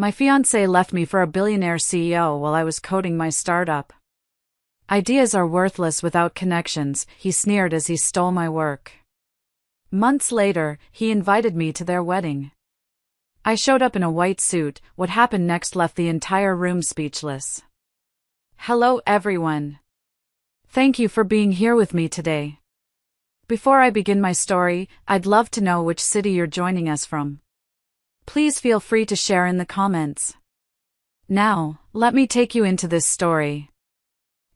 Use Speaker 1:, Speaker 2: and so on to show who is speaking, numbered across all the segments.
Speaker 1: My fiancé left me for a billionaire CEO while I was coding my startup. Ideas are worthless without connections, he sneered as he stole my work. Months later, he invited me to their wedding. I showed up in a white suit. What happened next left the entire room speechless. Hello everyone. Thank you for being here with me today. Before I begin my story, I'd love to know which city you're joining us from. Please feel free to share in the comments. Now, let me take you into this story.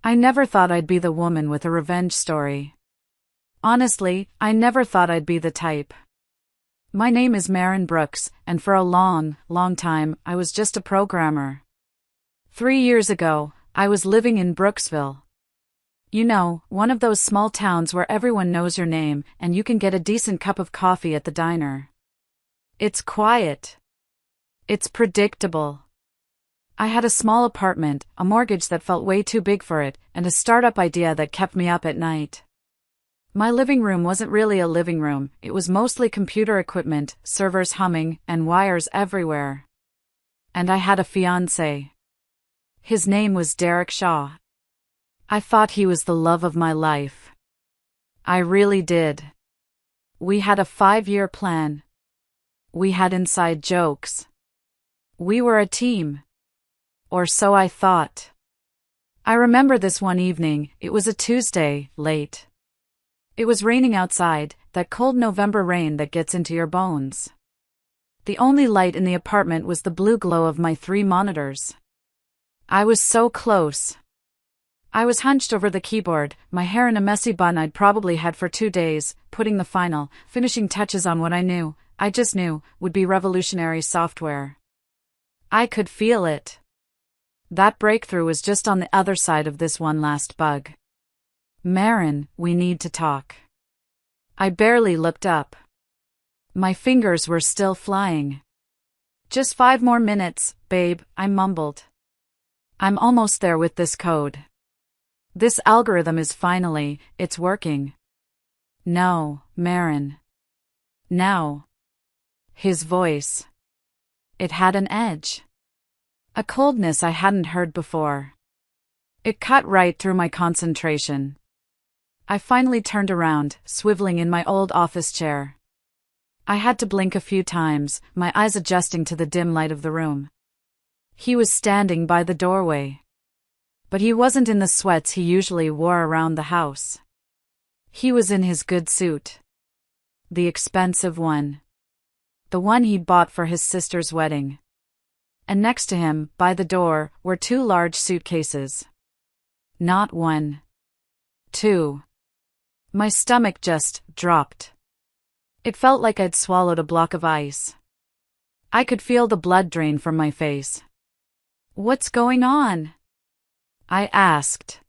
Speaker 1: I never thought I'd be the woman with a revenge story. Honestly, I never thought I'd be the type. My name is Maren Brooks, and for a long, long time, I was just a programmer. 3 years ago, I was living in Brooksville. You know, one of those small towns where everyone knows your name and you can get a decent cup of coffee at the diner. It's quiet. It's predictable. I had a small apartment, a mortgage that felt way too big for it, and a startup idea that kept me up at night. My living room wasn't really a living room, it was mostly computer equipment, servers humming, and wires everywhere. And I had a fiancé. His name was Derek Shaw. I thought he was the love of my life. I really did. We had a 5-year plan. We had inside jokes. We were a team. Or so I thought. I remember this one evening, it was a Tuesday, late. It was raining outside, that cold November rain that gets into your bones. The only light in the apartment was the blue glow of my 3 monitors. I was so close. I was hunched over the keyboard, my hair in a messy bun I'd probably had for 2 days, putting the finishing touches on what I just knew, would be revolutionary software. I could feel it. That breakthrough was just on the other side of this one last bug. Maren, we need to talk. I barely looked up. My fingers were still flying. Just 5 more minutes, babe, I mumbled. I'm almost there with this code. This algorithm is it's working. No, Maren. Now. His voice. It had an edge. A coldness I hadn't heard before. It cut right through my concentration. I finally turned around, swiveling in my old office chair. I had to blink a few times, my eyes adjusting to the dim light of the room. He was standing by the doorway. But he wasn't in the sweats he usually wore around the house. He was in his good suit. The expensive one. The one he'd bought for his sister's wedding. And next to him, by the door, were 2 large suitcases. Not 1. 2. My stomach just dropped. It felt like I'd swallowed a block of ice. I could feel the blood drain from my face. What's going on? I asked.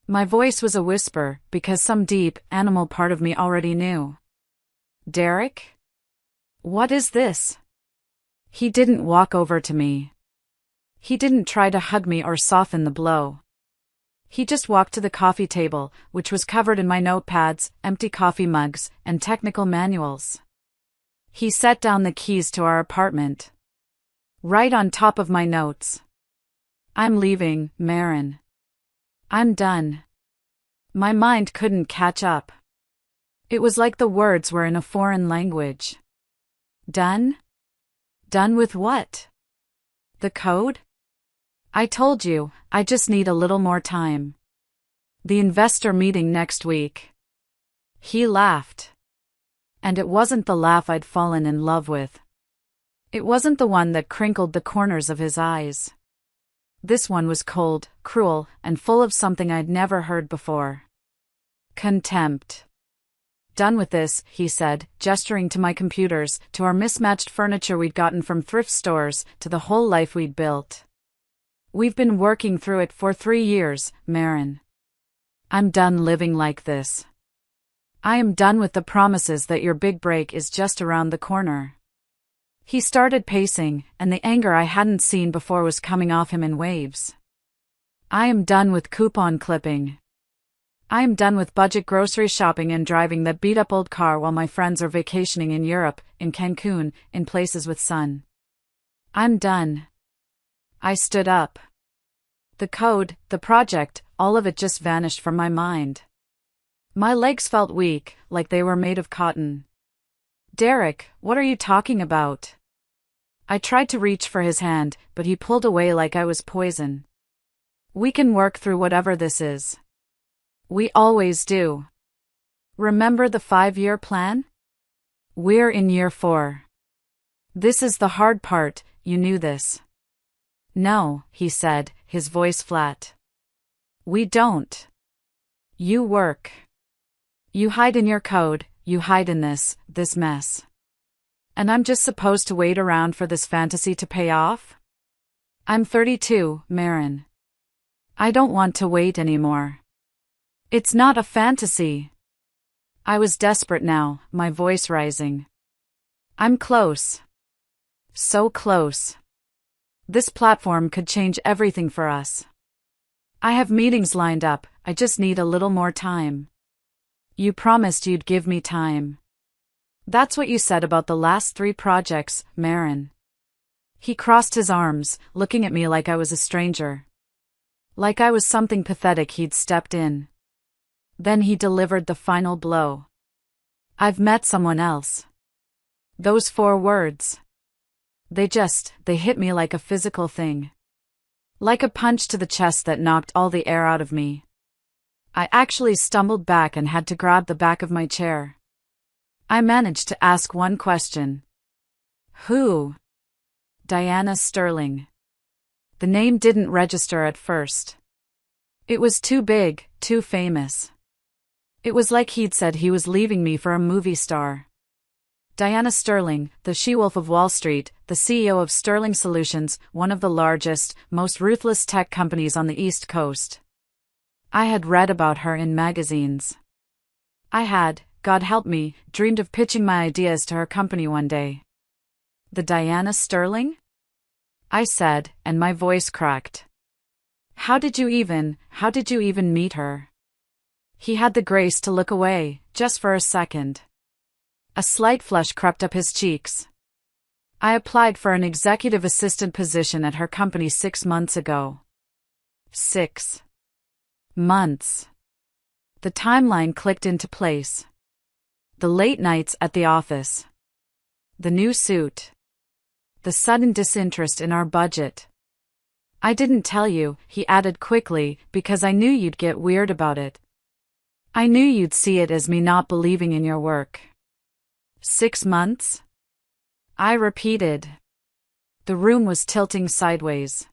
Speaker 1: My voice was a whisper, because some deep, animal part of me already knew. Derek? What is this? He didn't walk over to me. He didn't try to hug me or soften the blow. He just walked to the coffee table, which was covered in my notepads, empty coffee mugs, and technical manuals. He set down the keys to our apartment. Right on top of my notes. I'm leaving, Maren. I'm done. My mind couldn't catch up. It was like the words were in a foreign language. Done? Done with what? The code? I told you, I just need a little more time. The investor meeting next week. He laughed. And it wasn't the laugh I'd fallen in love with. It wasn't the one that crinkled the corners of his eyes. This one was cold, cruel, and full of something I'd never heard before. Contempt. Done with this, he said, gesturing to my computers, to our mismatched furniture we'd gotten from thrift stores, to the whole life we'd built. We've been working through it for 3 years, Maren. I'm done living like this. I am done with the promises that your big break is just around the corner. He started pacing, and the anger I hadn't seen before was coming off him in waves. I am done with coupon clipping. I am done with budget grocery shopping and driving that beat-up old car while my friends are vacationing in Europe, in Cancun, in places with sun. I'm done. I stood up. The code, the project, all of it just vanished from my mind. My legs felt weak, like they were made of cotton. Derek, what are you talking about? I tried to reach for his hand, but he pulled away like I was poison. We can work through whatever this is. We always do. Remember the 5-year plan? We're in year 4. This is the hard part, you knew this. No, he said, his voice flat. We don't. You work. You hide in your code, you hide in this mess. And I'm just supposed to wait around for this fantasy to pay off? I'm 32, Marin. I don't want to wait anymore. It's not a fantasy. I was desperate now, my voice rising. I'm close. So close. This platform could change everything for us. I have meetings lined up, I just need a little more time. You promised you'd give me time. That's what you said about the last 3 projects, Marin. He crossed his arms, looking at me like I was a stranger. Like I was something pathetic he'd stepped in. Then he delivered the final blow. I've met someone else. Those 4 words. They hit me like a physical thing. Like a punch to the chest that knocked all the air out of me. I actually stumbled back and had to grab the back of my chair. I managed to ask one question. Who? Diana Sterling. The name didn't register at first. It was too big, too famous. It was like he'd said he was leaving me for a movie star. Diana Sterling, the she-wolf of Wall Street, the CEO of Sterling Solutions, one of the largest, most ruthless tech companies on the East Coast. I had read about her in magazines. I had, God help me, dreamed of pitching my ideas to her company one day. The Diana Sterling? I said, and my voice cracked. How did you even meet her? He had the grace to look away, just for a second. A slight flush crept up his cheeks. I applied for an executive assistant position at her company 6 months ago. 6 months. The timeline clicked into place. The late nights at the office. The new suit. The sudden disinterest in our budget. I didn't tell you, he added quickly, because I knew you'd get weird about it. I knew you'd see it as me not believing in your work. 6 months? I repeated. The room was tilting sideways.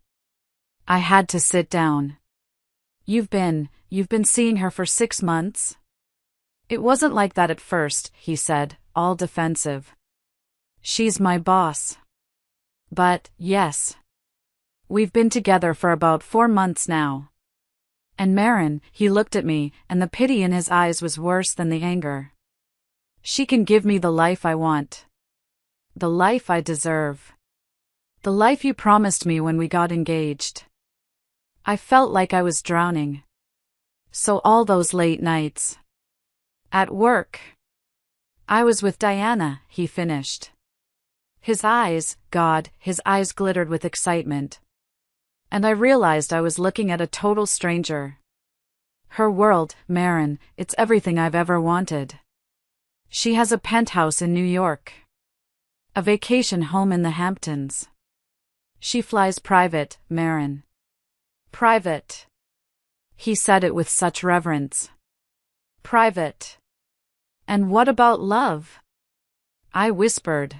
Speaker 1: I had to sit down. You've been seeing her for 6 months? It wasn't like that at first, he said, all defensive. She's my boss. But, yes. We've been together for about 4 months now. And Marin, he looked at me, and the pity in his eyes was worse than the anger. She can give me the life I want. The life I deserve. The life you promised me when we got engaged. I felt like I was drowning. So all those late nights. At work. I was with Diana, he finished. His eyes glittered with excitement. And I realized I was looking at a total stranger. Her world, Marin, it's everything I've ever wanted. She has a penthouse in New York. A vacation home in the Hamptons. She flies private, Marin. Private. He said it with such reverence. Private. And what about love? I whispered.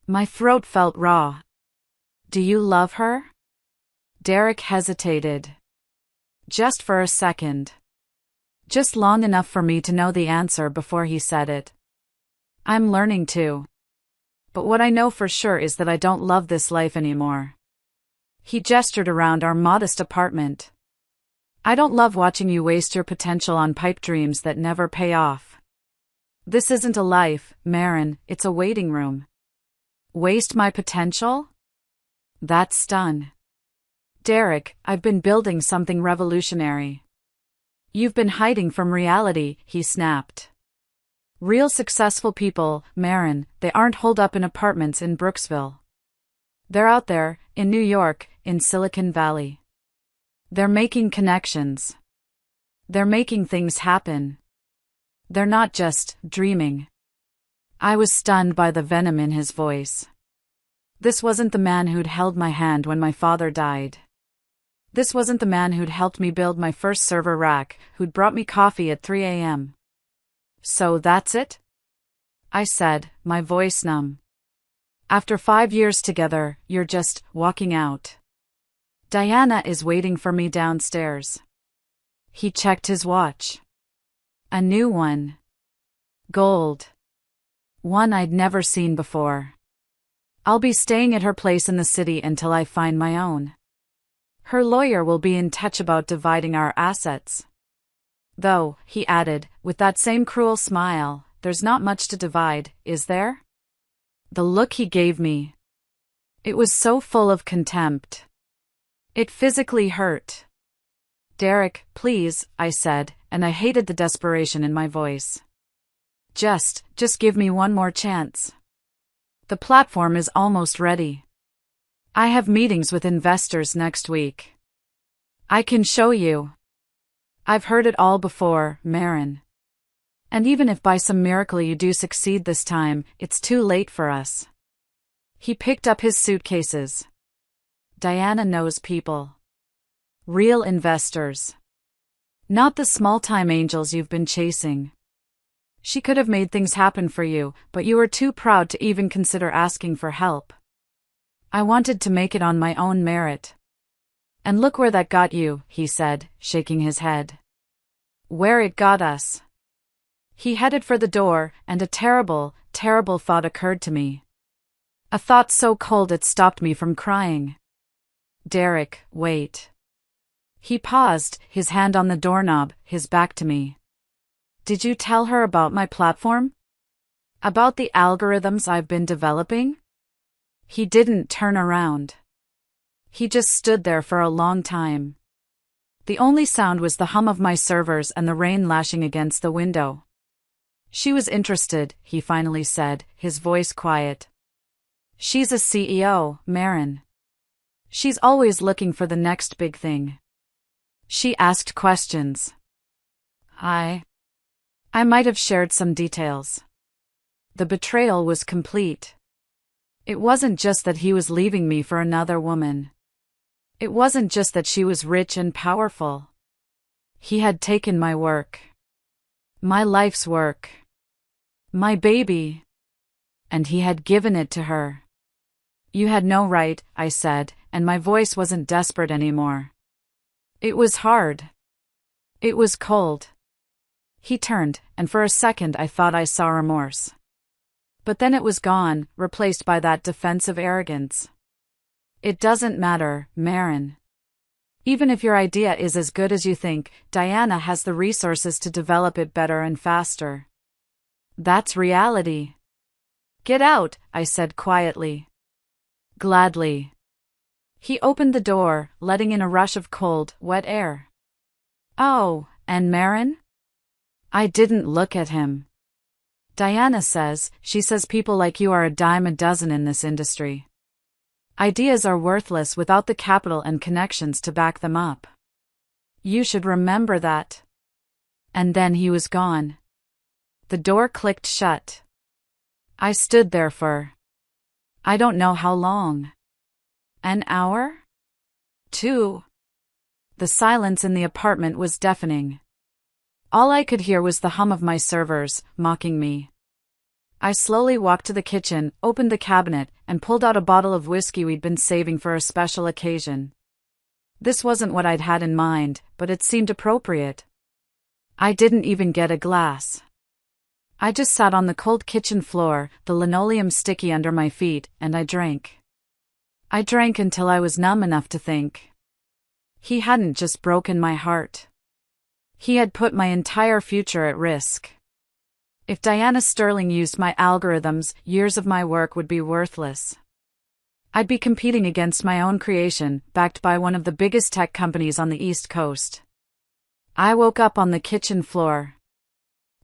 Speaker 1: My throat felt raw. Do you love her? Derek hesitated. Just for a second. Just long enough for me to know the answer before he said it. I'm learning to. But what I know for sure is that I don't love this life anymore. He gestured around our modest apartment. I don't love watching you waste your potential on pipe dreams that never pay off. This isn't a life, Marin, it's a waiting room. Waste my potential? That stung. Derek, I've been building something revolutionary. You've been hiding from reality, he snapped. Real successful people, Marin, they aren't holed up in apartments in Brooksville. They're out there, in New York, in Silicon Valley. They're making connections. They're making things happen. They're not just dreaming. I was stunned by the venom in his voice. This wasn't the man who'd held my hand when my father died. This wasn't the man who'd helped me build my first server rack, who'd brought me coffee at 3 a.m. So that's it? I said, my voice numb. After 5 years together, you're just walking out. Diana is waiting for me downstairs. He checked his watch. A new one. Gold. One I'd never seen before. I'll be staying at her place in the city until I find my own. Her lawyer will be in touch about dividing our assets. Though, he added, with that same cruel smile, there's not much to divide, is there? The look he gave me. It was so full of contempt. It physically hurt. Derek, please, I said, and I hated the desperation in my voice. Just give me one more chance. The platform is almost ready. I have meetings with investors next week. I can show you. I've heard it all before, Marin. And even if by some miracle you do succeed this time, it's too late for us. He picked up his suitcases. Diana knows people. Real investors. Not the small-time angels you've been chasing. She could have made things happen for you, but you were too proud to even consider asking for help. I wanted to make it on my own merit. And look where that got you, he said, shaking his head. Where it got us. He headed for the door, and a terrible, terrible thought occurred to me. A thought so cold it stopped me from crying. Derek, wait. He paused, his hand on the doorknob, his back to me. Did you tell her about my platform? About the algorithms I've been developing? He didn't turn around. He just stood there for a long time. The only sound was the hum of my servers and the rain lashing against the window. She was interested, he finally said, his voice quiet. She's a CEO, Marin. She's always looking for the next big thing. She asked questions. I might have shared some details. The betrayal was complete. It wasn't just that he was leaving me for another woman. It wasn't just that she was rich and powerful. He had taken my work. My life's work. My baby. And he had given it to her. You had no right, I said, and my voice wasn't desperate anymore. It was hard. It was cold. He turned, and for a second I thought I saw remorse. But then it was gone, replaced by that defensive arrogance. It doesn't matter, Marin. Even if your idea is as good as you think, Diana has the resources to develop it better and faster. That's reality. Get out, I said quietly. Gladly. He opened the door, letting in a rush of cold, wet air. Oh, and Marin? I didn't look at him. Diana says, she says people like you are a dime a dozen in this industry. Ideas are worthless without the capital and connections to back them up. You should remember that. And then he was gone. The door clicked shut. I stood there for I don't know how long. An hour? 2. The silence in the apartment was deafening. All I could hear was the hum of my servers, mocking me. I slowly walked to the kitchen, opened the cabinet, and pulled out a bottle of whiskey we'd been saving for a special occasion. This wasn't what I'd had in mind, but it seemed appropriate. I didn't even get a glass. I just sat on the cold kitchen floor, the linoleum sticky under my feet, and I drank. I drank until I was numb enough to think. He hadn't just broken my heart. He had put my entire future at risk. If Diana Sterling used my algorithms, years of my work would be worthless. I'd be competing against my own creation, backed by one of the biggest tech companies on the East Coast. I woke up on the kitchen floor.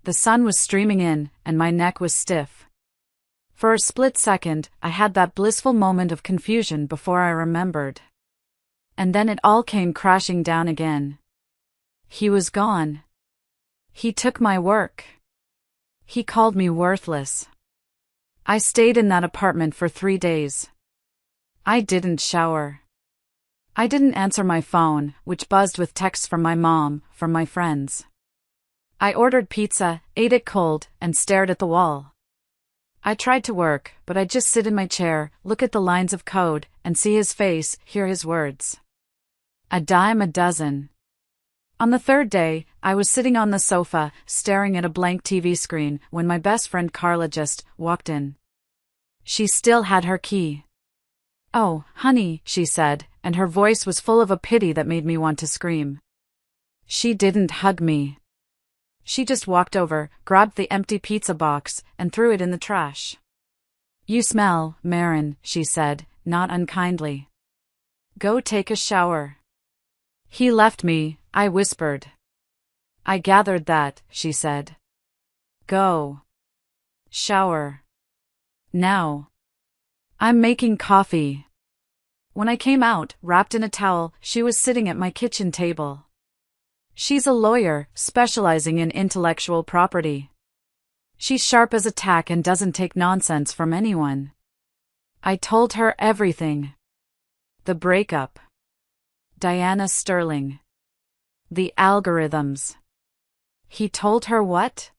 Speaker 1: The sun was streaming in, and my neck was stiff. For a split second, I had that blissful moment of confusion before I remembered. And then it all came crashing down again. He was gone. He took my work. He called me worthless. I stayed in that apartment for 3 days. I didn't shower. I didn't answer my phone, which buzzed with texts from my mom, from my friends. I ordered pizza, ate it cold, and stared at the wall. I tried to work, but I'd just sit in my chair, look at the lines of code, and see his face, hear his words. A dime a dozen. On the third day, I was sitting on the sofa, staring at a blank TV screen, when my best friend Carla just walked in. She still had her key. "Oh, honey," she said, and her voice was full of a pity that made me want to scream. She didn't hug me. She just walked over, grabbed the empty pizza box, and threw it in the trash. "You smell, Marin," she said, not unkindly. "Go take a shower." "He left me," I whispered. "I gathered that," she said. "Go. Shower. Now. I'm making coffee." When I came out, wrapped in a towel, she was sitting at my kitchen table. She's a lawyer, specializing in intellectual property. She's sharp as a tack and doesn't take nonsense from anyone. I told her everything. The breakup. Diana Sterling. The algorithms. He told her what?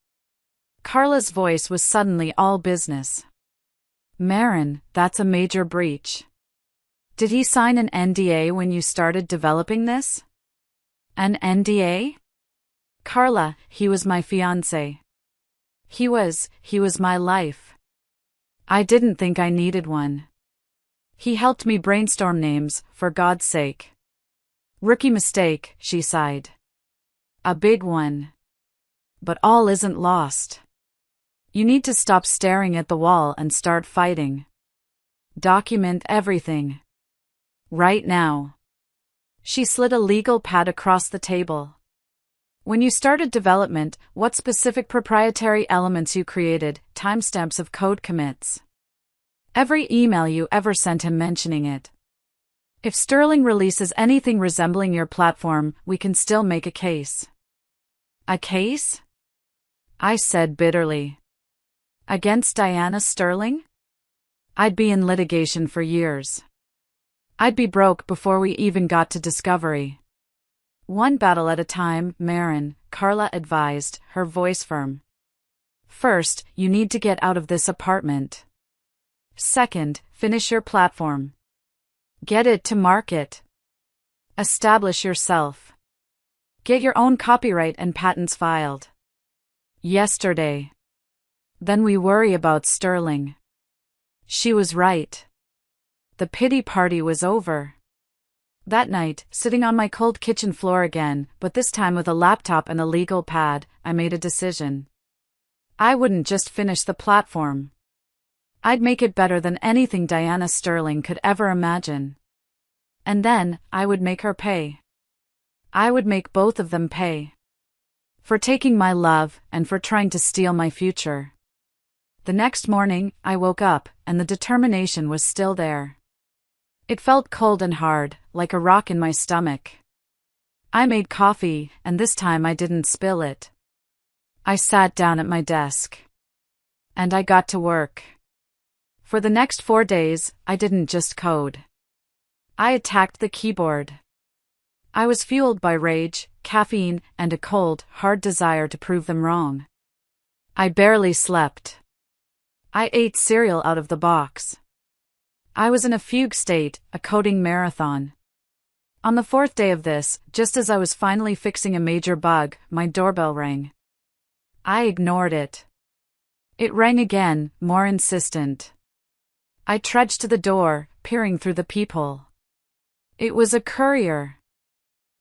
Speaker 1: Carla's voice was suddenly all business. "Marin, that's a major breach. Did he sign an NDA when you started developing this?" "An NDA? Carla, he was my fiancé. He was my life. I didn't think I needed one. He helped me brainstorm names, for God's sake." "Rookie mistake," she sighed. "A big one. But all isn't lost. You need to stop staring at the wall and start fighting. Document everything. Right now." She slid a legal pad across the table. "When you started development, what specific proprietary elements you created, timestamps of code commits. Every email you ever sent him mentioning it. If Sterling releases anything resembling your platform, we can still make a case." "A case?" I said bitterly. "Against Diana Sterling? I'd be in litigation for years. I'd be broke before we even got to discovery." "One battle at a time, Marin," Carla advised, her voice firm. "First, you need to get out of this apartment. Second, finish your platform. Get it to market. Establish yourself. Get your own copyright and patents filed. Yesterday. Then we worry about Sterling." She was right. The pity party was over. That night, sitting on my cold kitchen floor again, but this time with a laptop and a legal pad, I made a decision. I wouldn't just finish the platform. I'd make it better than anything Diana Sterling could ever imagine. And then, I would make her pay. I would make both of them pay. For taking my love, and for trying to steal my future. The next morning, I woke up, and the determination was still there. It felt cold and hard, like a rock in my stomach. I made coffee, and this time I didn't spill it. I sat down at my desk. And I got to work. For the next 4 days, I didn't just code. I attacked the keyboard. I was fueled by rage, caffeine, and a cold, hard desire to prove them wrong. I barely slept. I ate cereal out of the box. I was in a fugue state, a coding marathon. On the 4th day of this, just as I was finally fixing a major bug, my doorbell rang. I ignored it. It rang again, more insistent. I trudged to the door, peering through the peephole. It was a courier.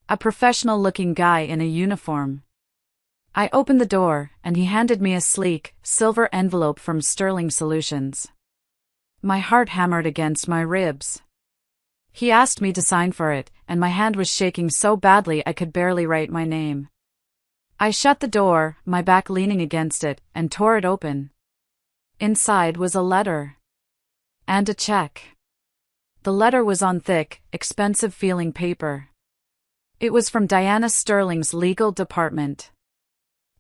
Speaker 1: A professional-looking guy in a uniform. I opened the door, and he handed me a sleek, silver envelope from Sterling Solutions. My heart hammered against my ribs. He asked me to sign for it, and my hand was shaking so badly I could barely write my name. I shut the door, my back leaning against it, and tore it open. Inside was a letter. And a check. The letter was on thick, expensive-feeling paper. It was from Diana Sterling's legal department.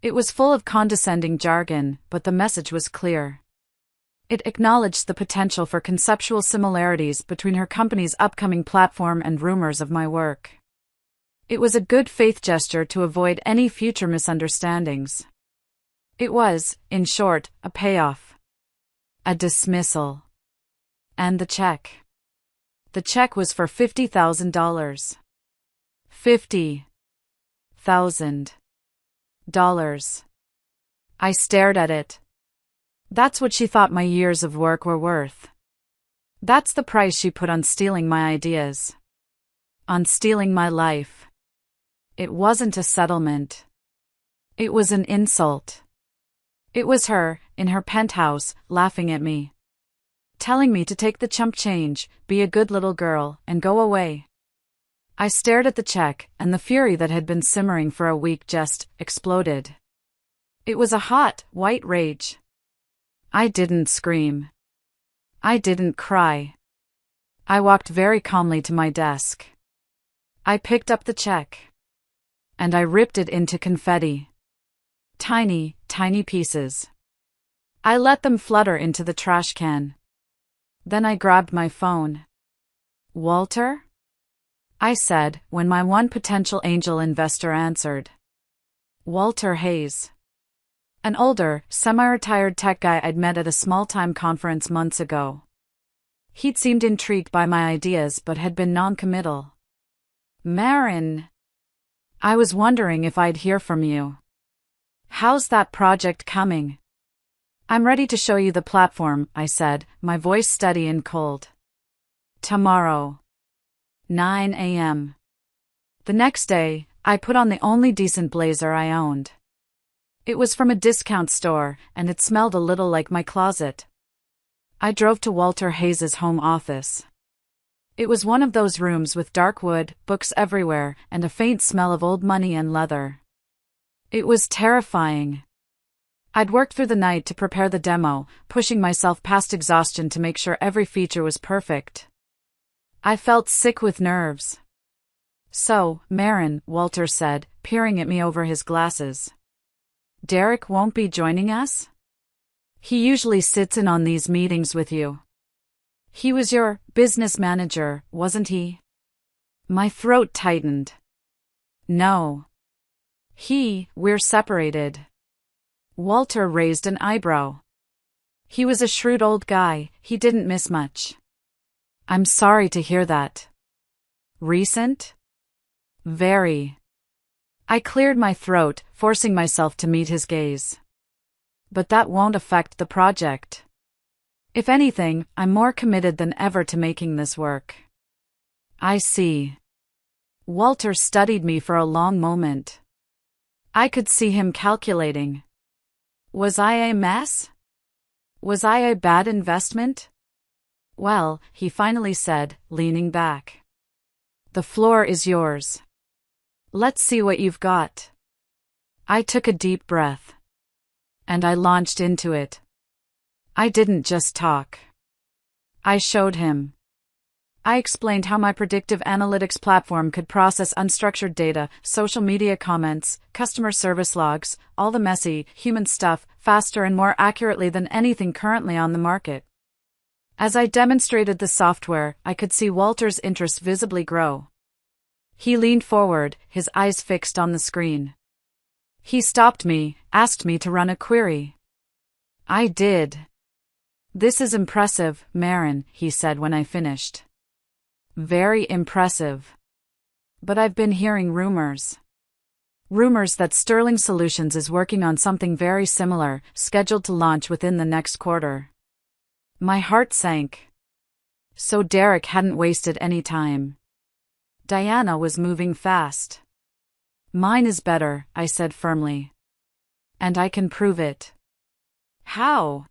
Speaker 1: It was full of condescending jargon, but the message was clear. It acknowledged the potential for conceptual similarities between her company's upcoming platform and rumors of my work. It was a good faith gesture to avoid any future misunderstandings. It was, in short, a payoff. A dismissal. And the check. The check was for $50,000. $50,000. I stared at it. That's what she thought my years of work were worth. That's the price she put on stealing my ideas. On stealing my life. It wasn't a settlement. It was an insult. It was her, in her penthouse, laughing at me. Telling me to take the chump change, be a good little girl, and go away. I stared at the check, and the fury that had been simmering for a week just exploded. It was a hot, white rage. I didn't scream. I didn't cry. I walked very calmly to my desk. I picked up the check. And I ripped it into confetti. Tiny, tiny pieces. I let them flutter into the trash can. Then I grabbed my phone. Walter? I said, when my one potential angel investor answered. Walter Hayes. An older, semi-retired tech guy I'd met at a small-time conference months ago. He'd seemed intrigued by my ideas but had been non-committal. Marin. I was wondering if I'd hear from you. How's that project coming? I'm ready to show you the platform, I said, my voice steady and cold. Tomorrow. 9 a.m. The next day, I put on the only decent blazer I owned. It was from a discount store, and it smelled a little like my closet. I drove to Walter Hayes's home office. It was one of those rooms with dark wood, books everywhere, and a faint smell of old money and leather. It was terrifying. I'd worked through the night to prepare the demo, pushing myself past exhaustion to make sure every feature was perfect. I felt sick with nerves. So, Marin, Walter said, peering at me over his glasses. Derek won't be joining us? He usually sits in on these meetings with you. He was your business manager, wasn't he? My throat tightened. No. We're separated. Walter raised an eyebrow. He was a shrewd old guy, he didn't miss much. I'm sorry to hear that. Recent? Very. I cleared my throat, forcing myself to meet his gaze. But that won't affect the project. If anything, I'm more committed than ever to making this work. I see. Walter studied me for a long moment. I could see him calculating. Was I a mess? Was I a bad investment? Well, he finally said, leaning back. The floor is yours. Let's see what you've got. I took a deep breath. And I launched into it. I didn't just talk. I showed him. I explained how my predictive analytics platform could process unstructured data, social media comments, customer service logs, all the messy, human stuff, faster and more accurately than anything currently on the market. As I demonstrated the software, I could see Walter's interest visibly grow. He leaned forward, his eyes fixed on the screen. He stopped me, asked me to run a query. I did. This is impressive, Marin, he said when I finished. Very impressive. But I've been hearing rumors. Rumors that Sterling Solutions is working on something very similar, scheduled to launch within the next quarter. My heart sank. So Derek hadn't wasted any time. Diana was moving fast. Mine is better, I said firmly. And I can prove it. How?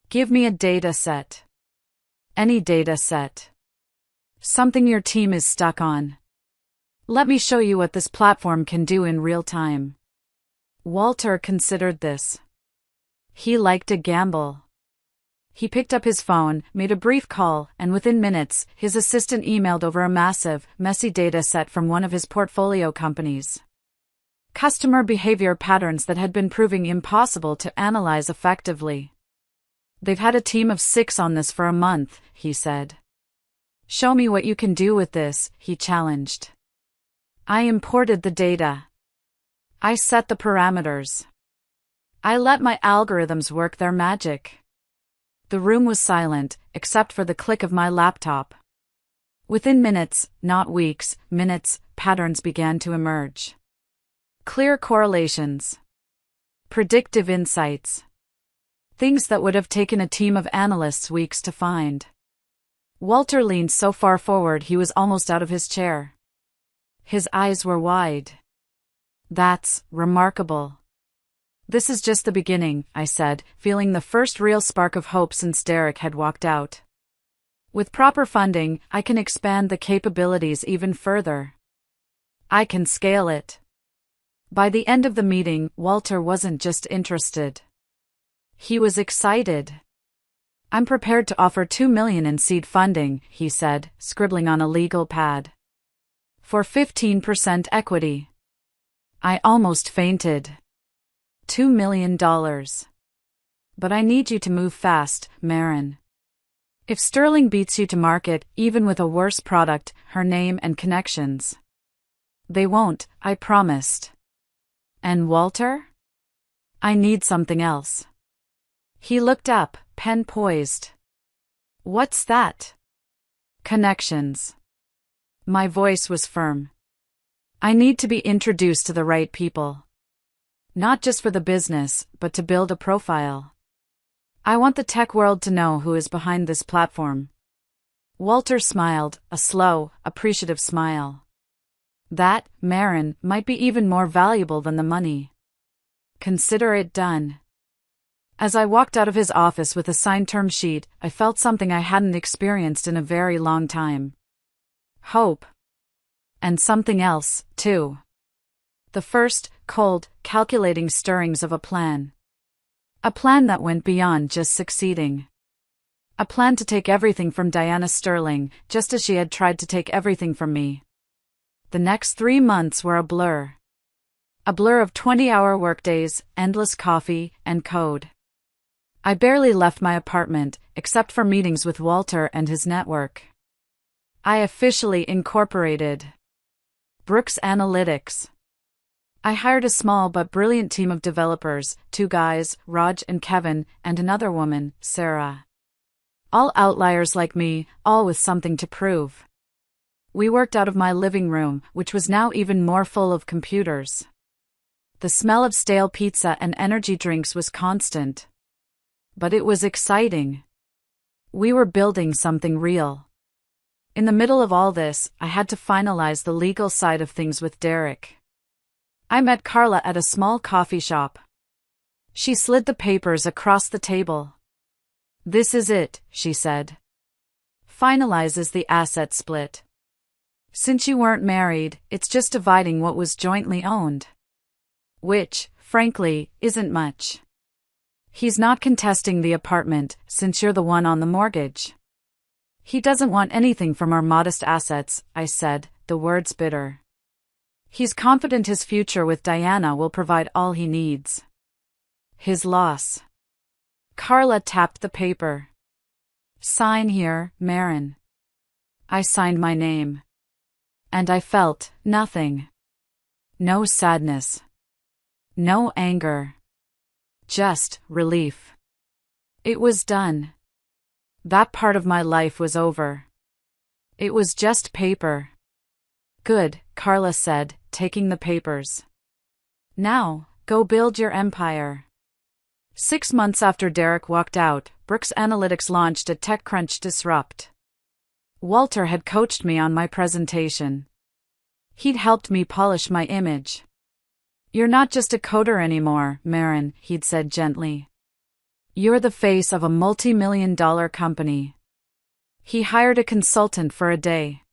Speaker 1: Give me a data set. Any data set. Something your team is stuck on. Let me show you what this platform can do in real time. Walter considered this. He liked a gamble. He picked up his phone, made a brief call, and within minutes, his assistant emailed over a massive, messy data set from one of his portfolio companies. Customer behavior patterns that had been proving impossible to analyze effectively. "They've had a team of 6 on this for a month," he said. "Show me what you can do with this," he challenged. I imported the data. I set the parameters. I let my algorithms work their magic. The room was silent, except for the click of my laptop. Within minutes, not weeks, minutes, patterns began to emerge. Clear correlations. Predictive insights. Things that would have taken a team of analysts weeks to find. Walter leaned so far forward he was almost out of his chair. His eyes were wide. "That's remarkable." "This is just the beginning," I said, feeling the first real spark of hope since Derek had walked out. "With proper funding, I can expand the capabilities even further. I can scale it." By the end of the meeting, Walter wasn't just interested. He was excited. "I'm prepared to offer $2 million in seed funding," he said, scribbling on a legal pad. "For 15% equity." I almost fainted. $2 million. "But I need you to move fast, Marin. If Sterling beats you to market, even with a worse product, her name and connections." "They won't," I promised. "And Walter?" "I need something else." He looked up, pen poised. "What's that?" "Connections." My voice was firm. "I need to be introduced to the right people. Not just for the business, but to build a profile. I want the tech world to know who is behind this platform." Walter smiled, a slow, appreciative smile. "That, Marin, might be even more valuable than the money. Consider it done." As I walked out of his office with a signed term sheet, I felt something I hadn't experienced in a very long time. Hope. And something else, too. The first, cold, calculating stirrings of a plan. A plan that went beyond just succeeding. A plan to take everything from Diana Sterling, just as she had tried to take everything from me. The next 3 months were a blur. A blur of 20-hour workdays, endless coffee, and code. I barely left my apartment, except for meetings with Walter and his network. I officially incorporated Brooks Analytics. I hired a small but brilliant team of developers, 2 guys, Raj and Kevin, and another woman, Sarah. All outliers like me, all with something to prove. We worked out of my living room, which was now even more full of computers. The smell of stale pizza and energy drinks was constant. But it was exciting. We were building something real. In the middle of all this, I had to finalize the legal side of things with Derek. I met Carla at a small coffee shop. She slid the papers across the table. "This is it," she said. "Finalizes the asset split. Since you weren't married, it's just dividing what was jointly owned. Which, frankly, isn't much. He's not contesting the apartment, since you're the one on the mortgage. He doesn't want anything from our modest assets," I said, the words bitter. "He's confident his future with Diana will provide all he needs." His loss. Carla tapped the paper. "Sign here, Marin." I signed my name. And I felt nothing. No sadness. No anger. Just relief. It was done. That part of my life was over. It was just paper. "Good," Carla said, taking the papers. "Now, go build your empire." 6 months after Derek walked out, Brooks Analytics launched a TechCrunch Disrupt. Walter had coached me on my presentation. He'd helped me polish my image. "You're not just a coder anymore, Marin," he'd said gently. "You're the face of a multi-million-dollar company." He hired a consultant for a day.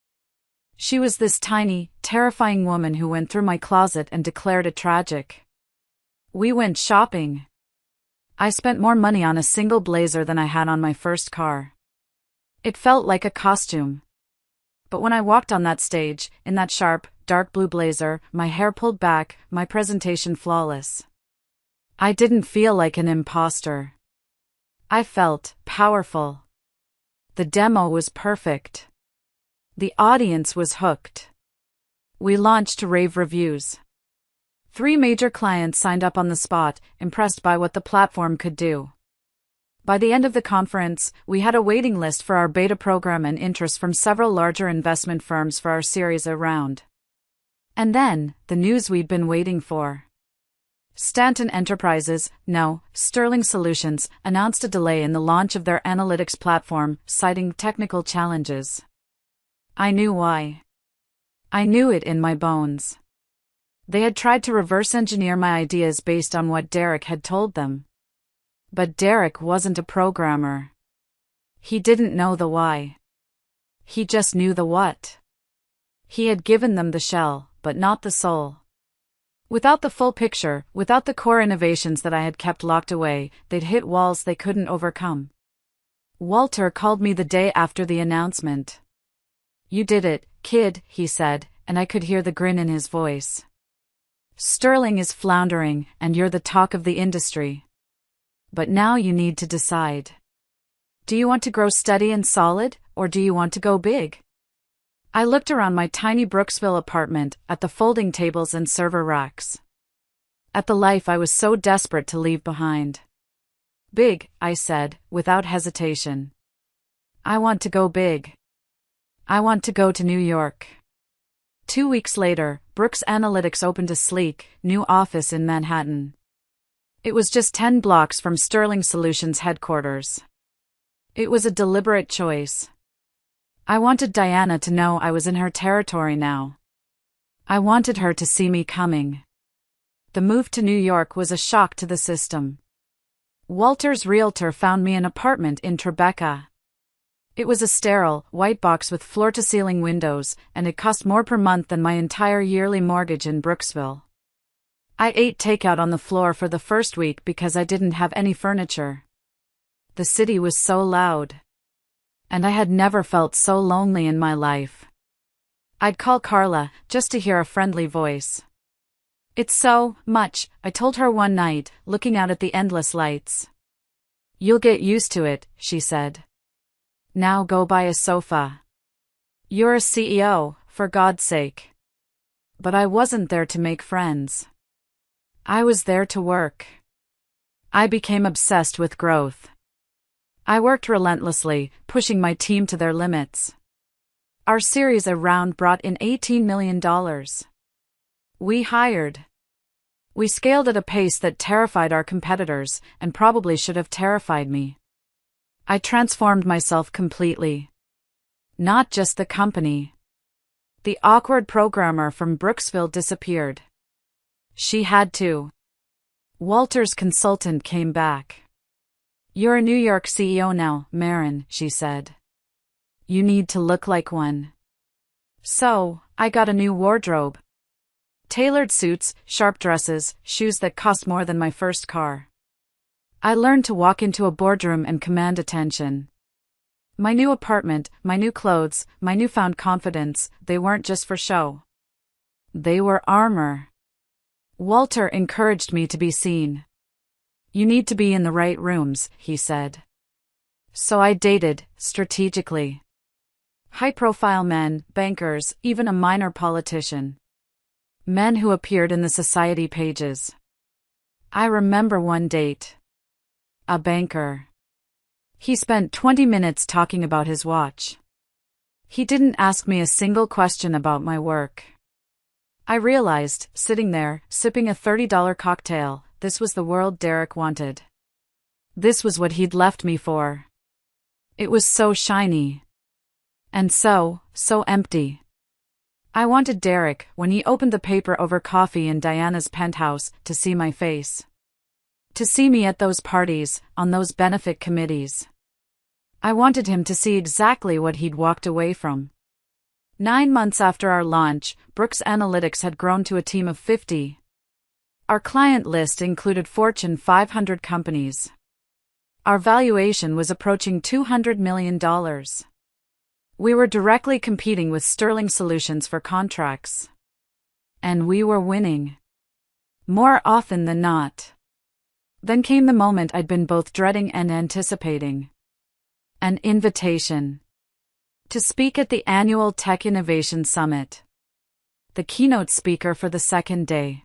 Speaker 1: She was this tiny, terrifying woman who went through my closet and declared it tragic. We went shopping. I spent more money on a single blazer than I had on my first car. It felt like a costume. But when I walked on that stage, in that sharp, dark blue blazer, my hair pulled back, my presentation flawless, I didn't feel like an imposter. I felt powerful. The demo was perfect. The audience was hooked. We launched to rave reviews. 3 major clients signed up on the spot, impressed by what the platform could do. By the end of the conference, we had a waiting list for our beta program and interest from several larger investment firms for our Series A round. And then, the news we'd been waiting for. Stanton Enterprises, no, Sterling Solutions, announced a delay in the launch of their analytics platform, citing technical challenges. I knew why. I knew it in my bones. They had tried to reverse engineer my ideas based on what Derek had told them. But Derek wasn't a programmer. He didn't know the why. He just knew the what. He had given them the shell, but not the soul. Without the full picture, without the core innovations that I had kept locked away, they'd hit walls they couldn't overcome. Walter called me the day after the announcement. "You did it, kid," he said, and I could hear the grin in his voice. "Sterling is floundering, and you're the talk of the industry. But now you need to decide. Do you want to grow steady and solid, or do you want to go big?" I looked around my tiny Brooksville apartment, at the folding tables and server racks. At the life I was so desperate to leave behind. "Big," I said, without hesitation. "I want to go big. I want to go to New York." 2 weeks later, Brooks Analytics opened a sleek, new office in Manhattan. It was just 10 blocks from Sterling Solutions headquarters. It was a deliberate choice. I wanted Diana to know I was in her territory now. I wanted her to see me coming. The move to New York was a shock to the system. Walter's realtor found me an apartment in Tribeca. It was a sterile, white box with floor-to-ceiling windows, and it cost more per month than my entire yearly mortgage in Brooksville. I ate takeout on the floor for the first week because I didn't have any furniture. The city was so loud. And I had never felt so lonely in my life. I'd call Carla, just to hear a friendly voice. "It's so much," I told her one night, looking out at the endless lights. "You'll get used to it," she said. "Now go buy a sofa. You're a CEO, for God's sake." But I wasn't there to make friends. I was there to work. I became obsessed with growth. I worked relentlessly, pushing my team to their limits. Our Series A round brought in $18 million. We hired. We scaled at a pace that terrified our competitors, and probably should have terrified me. I transformed myself completely. Not just the company. The awkward programmer from Brooksville disappeared. She had to. Walter's consultant came back. "You're a New York CEO now, Marin," she said. "You need to look like one." So, I got a new wardrobe. Tailored suits, sharp dresses, shoes that cost more than my first car. I learned to walk into a boardroom and command attention. My new apartment, my new clothes, my newfound confidence, they weren't just for show. They were armor. Walter encouraged me to be seen. "You need to be in the right rooms," he said. So I dated, strategically. High-profile men, bankers, even a minor politician. Men who appeared in the society pages. I remember one date. A banker. He spent 20 minutes talking about his watch. He didn't ask me a single question about my work. I realized, sitting there, sipping a $30 cocktail, this was the world Derek wanted. This was what he'd left me for. It was so shiny. And so empty. I wanted Derek, when he opened the paper over coffee in Diana's penthouse, to see my face. To see me at those parties, on those benefit committees. I wanted him to see exactly what he'd walked away from. 9 months after our launch, Brooks Analytics had grown to a team of 50. Our client list included Fortune 500 companies. Our valuation was approaching $200 million. We were directly competing with Sterling Solutions for contracts. And we were winning. More often than not. Then came the moment I'd been both dreading and anticipating. An invitation. To speak at the annual Tech Innovation Summit. The keynote speaker for the second day.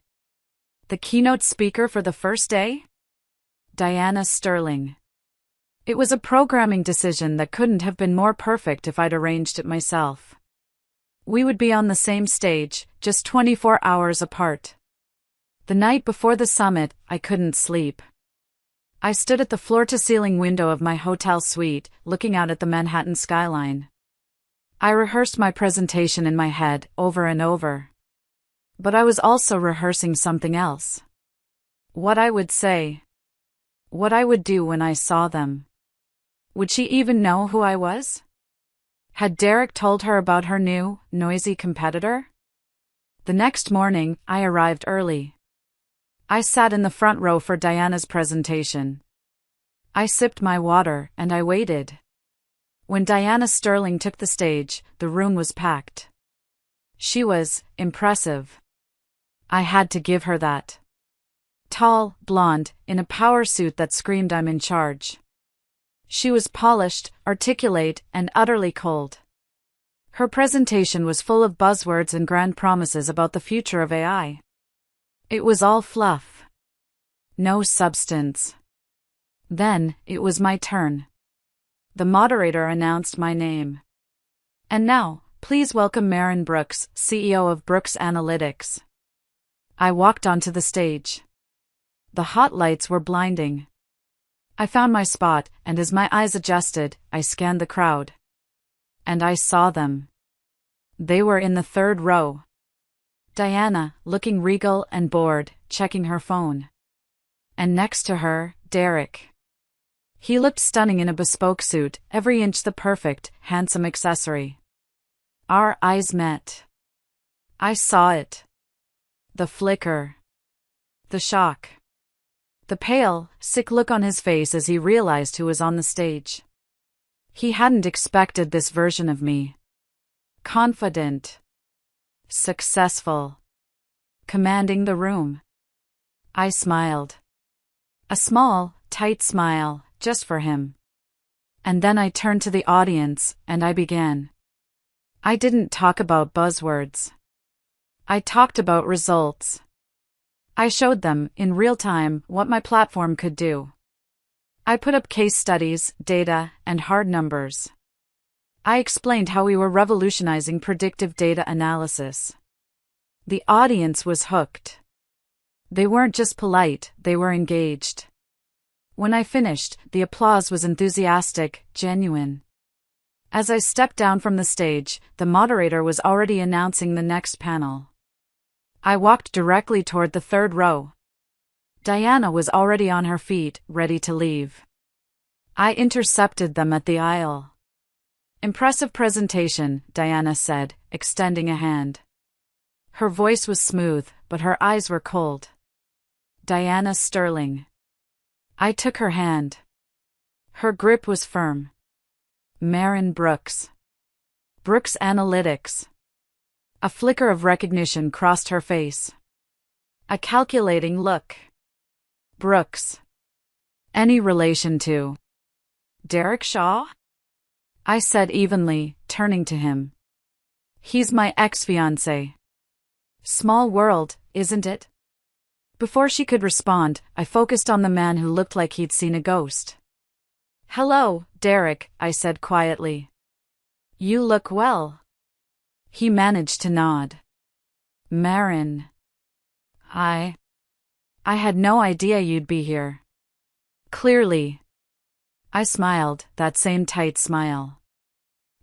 Speaker 1: The keynote speaker for the first day? Diana Sterling. It was a programming decision that couldn't have been more perfect if I'd arranged it myself. We would be on the same stage, just 24 hours apart. The night before the summit, I couldn't sleep. I stood at the floor-to-ceiling window of my hotel suite, looking out at the Manhattan skyline. I rehearsed my presentation in my head, over and over. But I was also rehearsing something else. What I would say. What I would do when I saw them. Would she even know who I was? Had Derek told her about her new, noisy competitor? The next morning, I arrived early. I sat in the front row for Diana's presentation. I sipped my water and I waited. When Diana Sterling took the stage, the room was packed. She was impressive. I had to give her that. Tall, blonde, in a power suit that screamed I'm in charge. She was polished, articulate, and utterly cold. Her presentation was full of buzzwords and grand promises about the future of AI. It was all fluff. No substance. Then, it was my turn. The moderator announced my name. And now, please welcome Maren Brooks, CEO of Brooks Analytics. I walked onto the stage. The hot lights were blinding. I found my spot, and as my eyes adjusted, I scanned the crowd. And I saw them. They were in the third row. Diana, looking regal and bored, checking her phone. And next to her, Derek. He looked stunning in a bespoke suit, every inch the perfect, handsome accessory. Our eyes met. I saw it. The flicker. The shock. The pale, sick look on his face as he realized who was on the stage. He hadn't expected this version of me. Confident. Successful. Commanding the room. I smiled. A small, tight smile, just for him. And then I turned to the audience, and I began. I didn't talk about buzzwords. I talked about results. I showed them, in real time, what my platform could do. I put up case studies, data, and hard numbers. I explained how we were revolutionizing predictive data analysis. The audience was hooked. They weren't just polite, they were engaged. When I finished, the applause was enthusiastic, genuine. As I stepped down from the stage, the moderator was already announcing the next panel. I walked directly toward the third row. Diana was already on her feet, ready to leave. I intercepted them at the aisle. Impressive presentation, Diana said, extending a hand. Her voice was smooth, but her eyes were cold. Diana Sterling. I took her hand. Her grip was firm. Maren Brooks. Brooks Analytics. A flicker of recognition crossed her face. A calculating look. Brooks. Any relation to Derek Shaw? I said evenly, turning to him. He's my ex-fiancé. Small world, isn't it? Before she could respond, I focused on the man who looked like he'd seen a ghost. Hello, Derek, I said quietly. You look well. He managed to nod. Maren. I had no idea you'd be here. Clearly. I smiled, that same tight smile.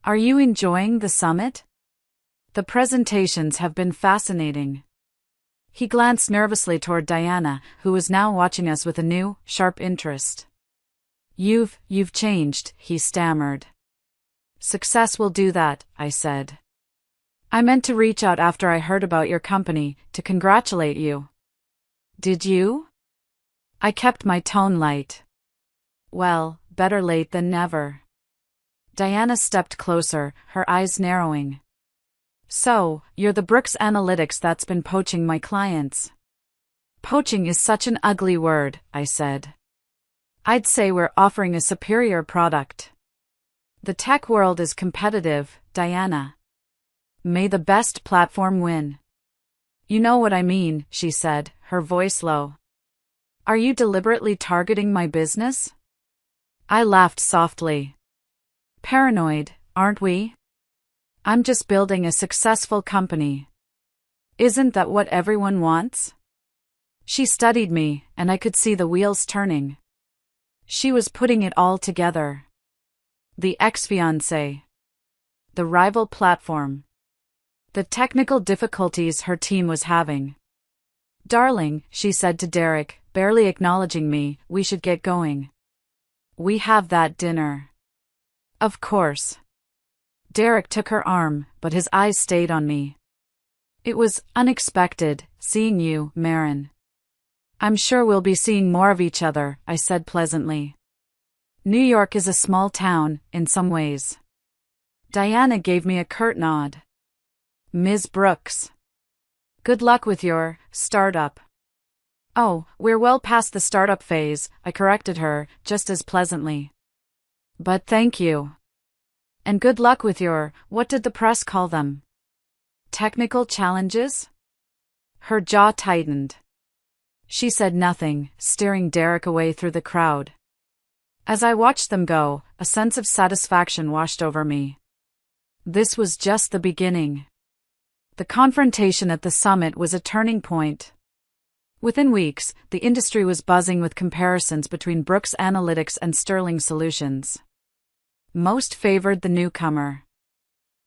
Speaker 1: Are you enjoying the summit? The presentations have been fascinating. He glanced nervously toward Diana, who was now watching us with a new, sharp interest. You've changed, he stammered. Success will do that, I said. I meant to reach out after I heard about your company, to congratulate you. Did you? I kept my tone light. Well, better late than never. Diana stepped closer, her eyes narrowing. So, you're the Brooks Analytics that's been poaching my clients. Poaching is such an ugly word, I said. I'd say we're offering a superior product. The tech world is competitive, Diana. May the best platform win. You know what I mean, she said, her voice low. Are you deliberately targeting my business? I laughed softly. Paranoid, aren't we? I'm just building a successful company. Isn't that what everyone wants? She studied me, and I could see the wheels turning. She was putting it all together. The ex-fiancé. The rival platform. The technical difficulties her team was having. Darling, she said to Derek, barely acknowledging me, we should get going. We have that dinner. Of course. Derek took her arm, but his eyes stayed on me. It was unexpected, seeing you, Marin. I'm sure we'll be seeing more of each other, I said pleasantly. New York is a small town, in some ways. Diana gave me a curt nod. Ms. Brooks. Good luck with your startup. Oh, we're well past the startup phase, I corrected her, just as pleasantly. But thank you. And good luck with your, what did the press call them? Technical challenges? Her jaw tightened. She said nothing, steering Derek away through the crowd. As I watched them go, a sense of satisfaction washed over me. This was just the beginning. The confrontation at the summit was a turning point. Within weeks, the industry was buzzing with comparisons between Brooks Analytics and Sterling Solutions. Most favored the newcomer.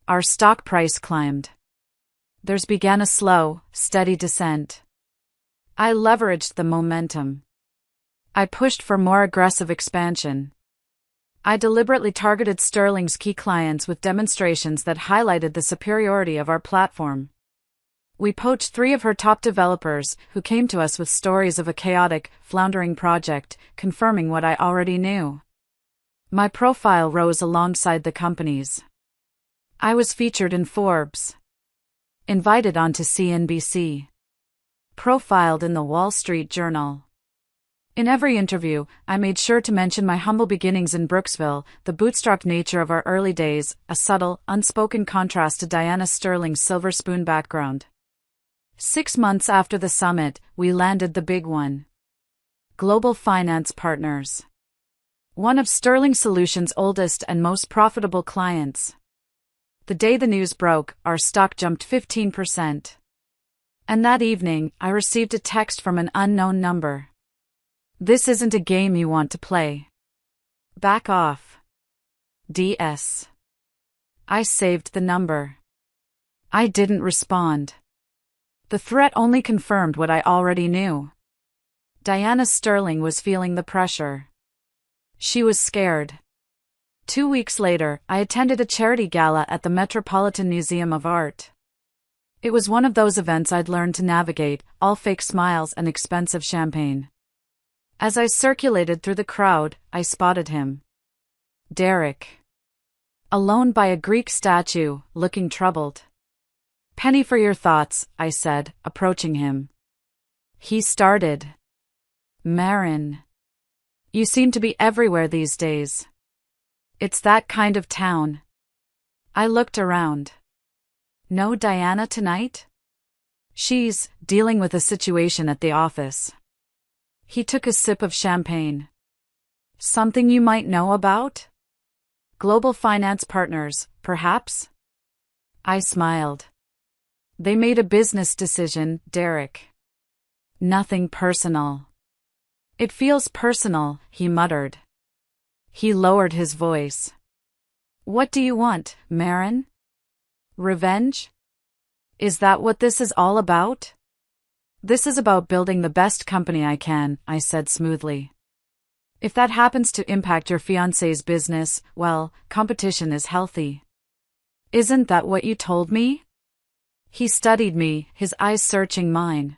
Speaker 1: Our stock price climbed. Theirs began a slow, steady descent. I leveraged the momentum. I pushed for more aggressive expansion. I deliberately targeted Sterling's key clients with demonstrations that highlighted the superiority of our platform. We poached 3 of her top developers, who came to us with stories of a chaotic, floundering project, confirming what I already knew. My profile rose alongside the company's. I was featured in Forbes. Invited onto CNBC. Profiled in the Wall Street Journal. In every interview, I made sure to mention my humble beginnings in Brooksville, the bootstrapped nature of our early days, a subtle, unspoken contrast to Diana Sterling's silver spoon background. 6 months after the summit, we landed the big one. Global Finance Partners. One of Sterling Solutions' oldest and most profitable clients. The day the news broke, our stock jumped 15%. And that evening, I received a text from an unknown number. This isn't a game you want to play. Back off. DS. I saved the number. I didn't respond. The threat only confirmed what I already knew. Diana Sterling was feeling the pressure. She was scared. 2 weeks later, I attended a charity gala at the Metropolitan Museum of Art. It was one of those events I'd learned to navigate, all fake smiles and expensive champagne. As I circulated through the crowd, I spotted him. Derek. Alone by a Greek statue, looking troubled. Penny for your thoughts, I said, approaching him. He started. Marin. You seem to be everywhere these days. It's that kind of town. I looked around. No Diana tonight? She's dealing with a situation at the office. He took a sip of champagne. Something you might know about? Global Finance Partners, perhaps? I smiled. They made a business decision, Derek. Nothing personal. It feels personal, he muttered. He lowered his voice. What do you want, Marin? Revenge? Is that what this is all about? This is about building the best company I can, I said smoothly. If that happens to impact your fiancé's business, well, competition is healthy. Isn't that what you told me? He studied me, his eyes searching mine.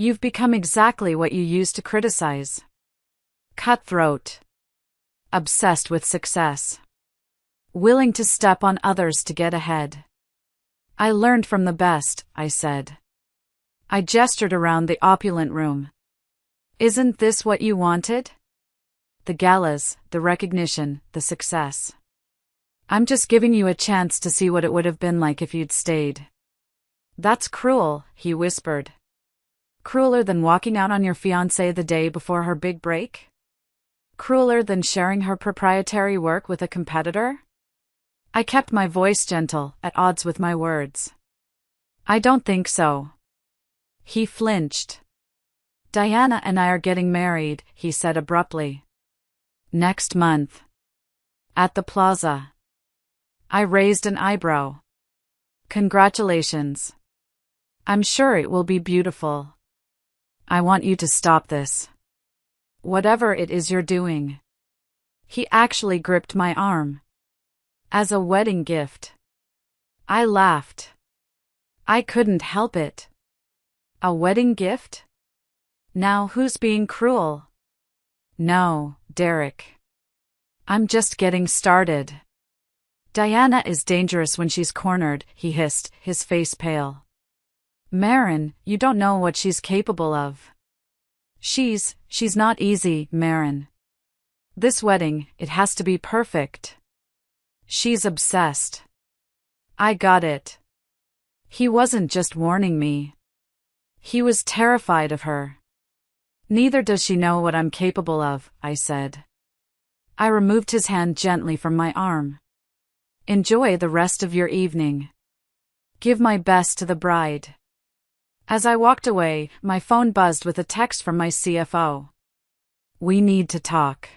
Speaker 1: You've become exactly what you used to criticize. Cutthroat. Obsessed with success. Willing to step on others to get ahead. I learned from the best, I said. I gestured around the opulent room. Isn't this what you wanted? The galas, the recognition, the success. I'm just giving you a chance to see what it would have been like if you'd stayed. That's cruel, he whispered. Crueler than walking out on your fiancé the day before her big break? Crueler than sharing her proprietary work with a competitor? I kept my voice gentle, at odds with my words. I don't think so. He flinched. Diana and I are getting married, he said abruptly. Next month. At the plaza. I raised an eyebrow. Congratulations. I'm sure it will be beautiful. I want you to stop this. Whatever it is you're doing. He actually gripped my arm. As a wedding gift. I laughed. I couldn't help it. A wedding gift? Now who's being cruel? No, Derek. I'm just getting started. Diana is dangerous when she's cornered, he hissed, his face pale. Marin, you don't know what she's capable of. She's not easy, Marin. This wedding, it has to be perfect. She's obsessed. I got it. He wasn't just warning me. He was terrified of her. Neither does she know what I'm capable of, I said. I removed his hand gently from my arm. Enjoy the rest of your evening. Give my best to the bride. As I walked away, my phone buzzed with a text from my CFO. We need to talk.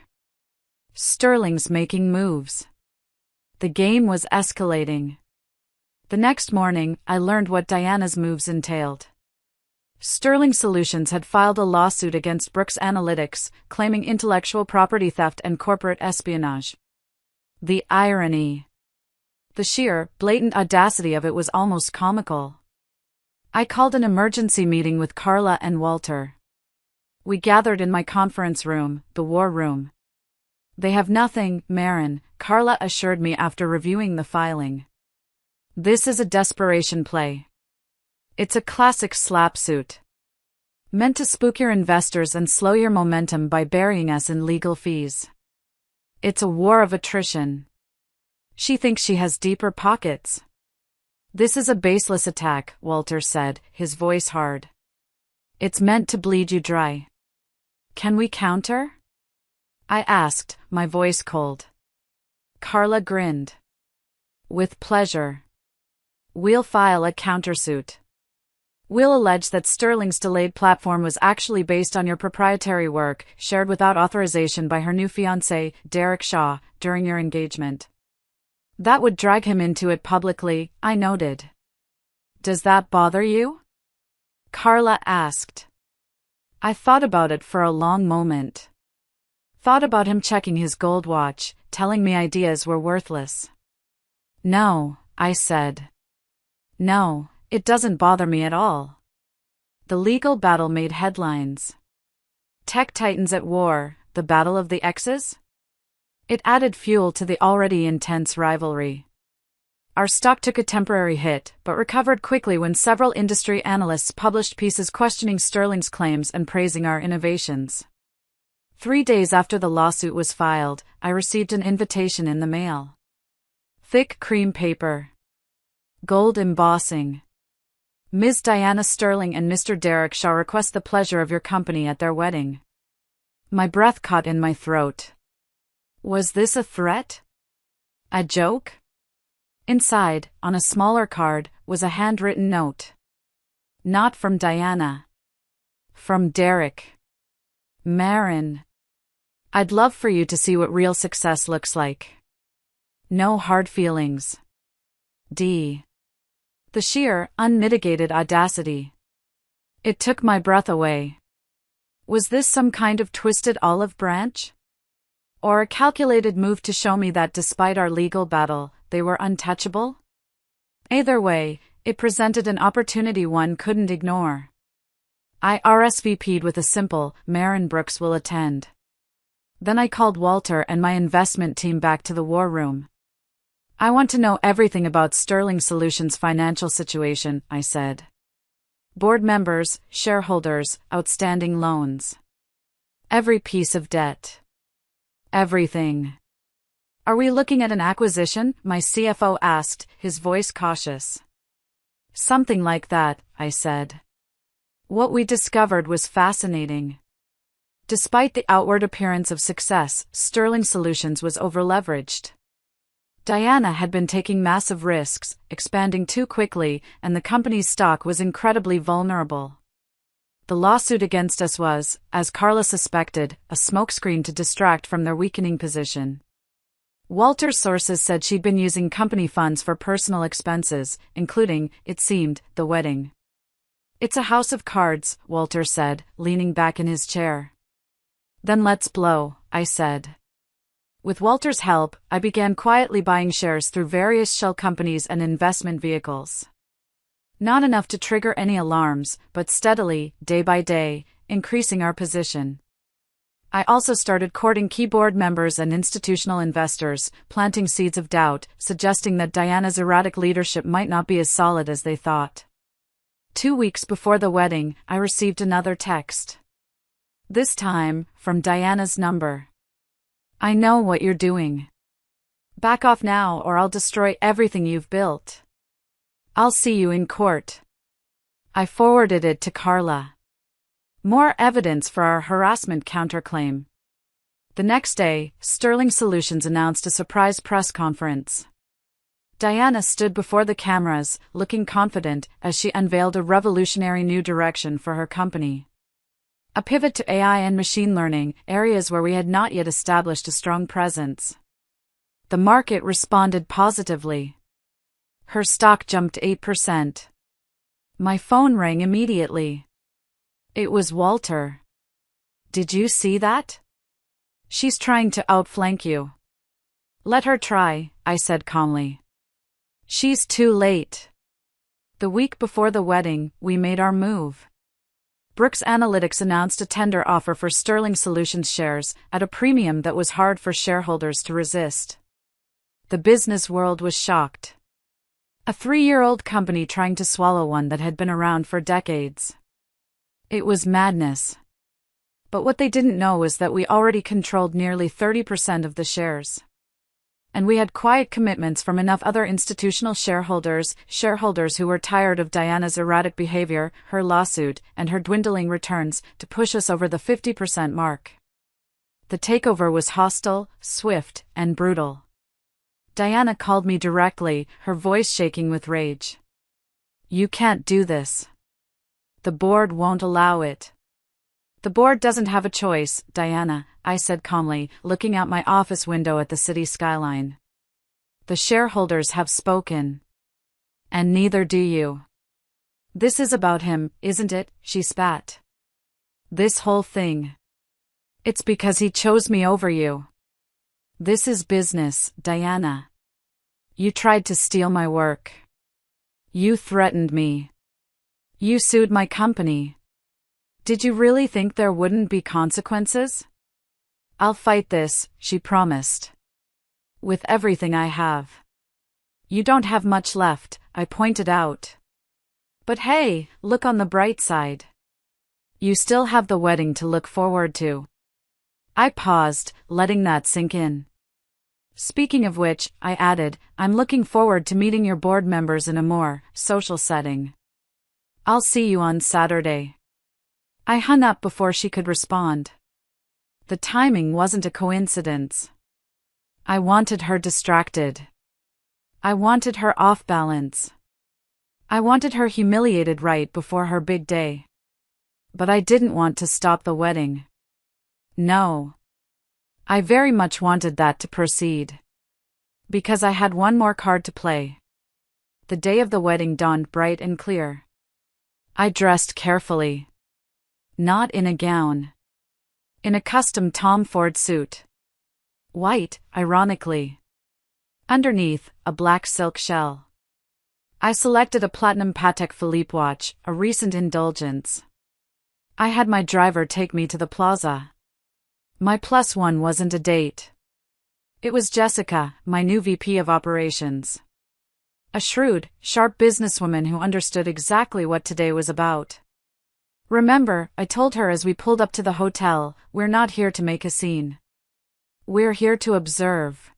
Speaker 1: Sterling's making moves. The game was escalating. The next morning, I learned what Diana's moves entailed. Sterling Solutions had filed a lawsuit against Brooks Analytics, claiming intellectual property theft and corporate espionage. The irony. The sheer, blatant audacity of it was almost comical. I called an emergency meeting with Carla and Walter. We gathered in my conference room, the war room. They have nothing, Marin, Carla assured me after reviewing the filing. This is a desperation play. It's a classic slap suit. Meant to spook your investors and slow your momentum by burying us in legal fees. It's a war of attrition. She thinks she has deeper pockets. This is a baseless attack, Walter said, his voice hard. It's meant to bleed you dry. Can we counter? I asked, my voice cold. Carla grinned. With pleasure. We'll file a countersuit. We'll allege that Sterling's delayed platform was actually based on your proprietary work, shared without authorization by her new fiancé, Derek Shaw, during your engagement. That would drag him into it publicly, I noted. Does that bother you? Carla asked. I thought about it for a long moment. Thought about him checking his gold watch, telling me ideas were worthless. No, I said. No, it doesn't bother me at all. The legal battle made headlines. Tech titans at war, the battle of the X's? It added fuel to the already intense rivalry. Our stock took a temporary hit, but recovered quickly when several industry analysts published pieces questioning Sterling's claims and praising our innovations. 3 days after the lawsuit was filed, I received an invitation in the mail. Thick cream paper. Gold embossing. Ms. Diana Sterling and Mr. Derek Shaw request the pleasure of your company at their wedding. My breath caught in my throat. Was this a threat? A joke? Inside, on a smaller card, was a handwritten note. Not from Diana. From Derek. Marin. I'd love for you to see what real success looks like. No hard feelings. D. The sheer, unmitigated audacity. It took my breath away. Was this some kind of twisted olive branch? Or a calculated move to show me that despite our legal battle, they were untouchable? Either way, it presented an opportunity one couldn't ignore. I RSVP'd with a simple, Maren Brooks will attend. Then I called Walter and my investment team back to the war room. I want to know everything about Sterling Solutions' financial situation, I said. Board members, shareholders, outstanding loans. Every piece of debt. Everything. Are we looking at an acquisition? My CFO asked, his voice cautious. Something like that, I said. What we discovered was fascinating. Despite the outward appearance of success, Sterling Solutions was overleveraged. Diana had been taking massive risks, expanding too quickly, and the company's stock was incredibly vulnerable. The lawsuit against us was, as Carla suspected, a smokescreen to distract from their weakening position. Walter's sources said she'd been using company funds for personal expenses, including, it seemed, the wedding. It's a house of cards, Walter said, leaning back in his chair. Then let's blow, I said. With Walter's help, I began quietly buying shares through various shell companies and investment vehicles. Not enough to trigger any alarms, but steadily, day by day, increasing our position. I also started courting key board members and institutional investors, planting seeds of doubt, suggesting that Diana's erratic leadership might not be as solid as they thought. 2 weeks before the wedding, I received another text. This time, from Diana's number. I know what you're doing. Back off now or I'll destroy everything you've built. I'll see you in court. I forwarded it to Carla. More evidence for our harassment counterclaim. The next day, Sterling Solutions announced a surprise press conference. Diana stood before the cameras, looking confident as she unveiled a revolutionary new direction for her company. A pivot to AI and machine learning, areas where we had not yet established a strong presence. The market responded positively. Her stock jumped 8%. My phone rang immediately. It was Walter. Did you see that? She's trying to outflank you. Let her try, I said calmly. She's too late. The week before the wedding, we made our move. Brooks Analytics announced a tender offer for Sterling Solutions shares at a premium that was hard for shareholders to resist. The business world was shocked. A 3-year-old company trying to swallow one that had been around for decades. It was madness. But what they didn't know was that we already controlled nearly 30% of the shares. And we had quiet commitments from enough other institutional shareholders who were tired of Diana's erratic behavior, her lawsuit, and her dwindling returns, to push us over the 50% mark. The takeover was hostile, swift, and brutal. Diana called me directly, her voice shaking with rage. You can't do this. The board won't allow it. The board doesn't have a choice, Diana, I said calmly, looking out my office window at the city skyline. The shareholders have spoken. And neither do you. This is about him, isn't it? She spat. This whole thing. It's because he chose me over you. This is business, Diana. You tried to steal my work. You threatened me. You sued my company. Did you really think there wouldn't be consequences? I'll fight this, she promised. With everything I have. You don't have much left, I pointed out. But hey, look on the bright side. You still have the wedding to look forward to. I paused, letting that sink in. Speaking of which, I added, I'm looking forward to meeting your board members in a more social setting. I'll see you on Saturday. I hung up before she could respond. The timing wasn't a coincidence. I wanted her distracted. I wanted her off balance. I wanted her humiliated right before her big day. But I didn't want to stop the wedding. No. I very much wanted that to proceed. Because I had one more card to play. The day of the wedding dawned bright and clear. I dressed carefully. Not in a gown. In a custom Tom Ford suit. White, ironically. Underneath, a black silk shell. I selected a platinum Patek Philippe watch, a recent indulgence. I had my driver take me to the plaza. My plus one wasn't a date. It was Jessica, my new VP of operations. A shrewd, sharp businesswoman who understood exactly what today was about. Remember, I told her as we pulled up to the hotel, we're not here to make a scene. We're here to observe.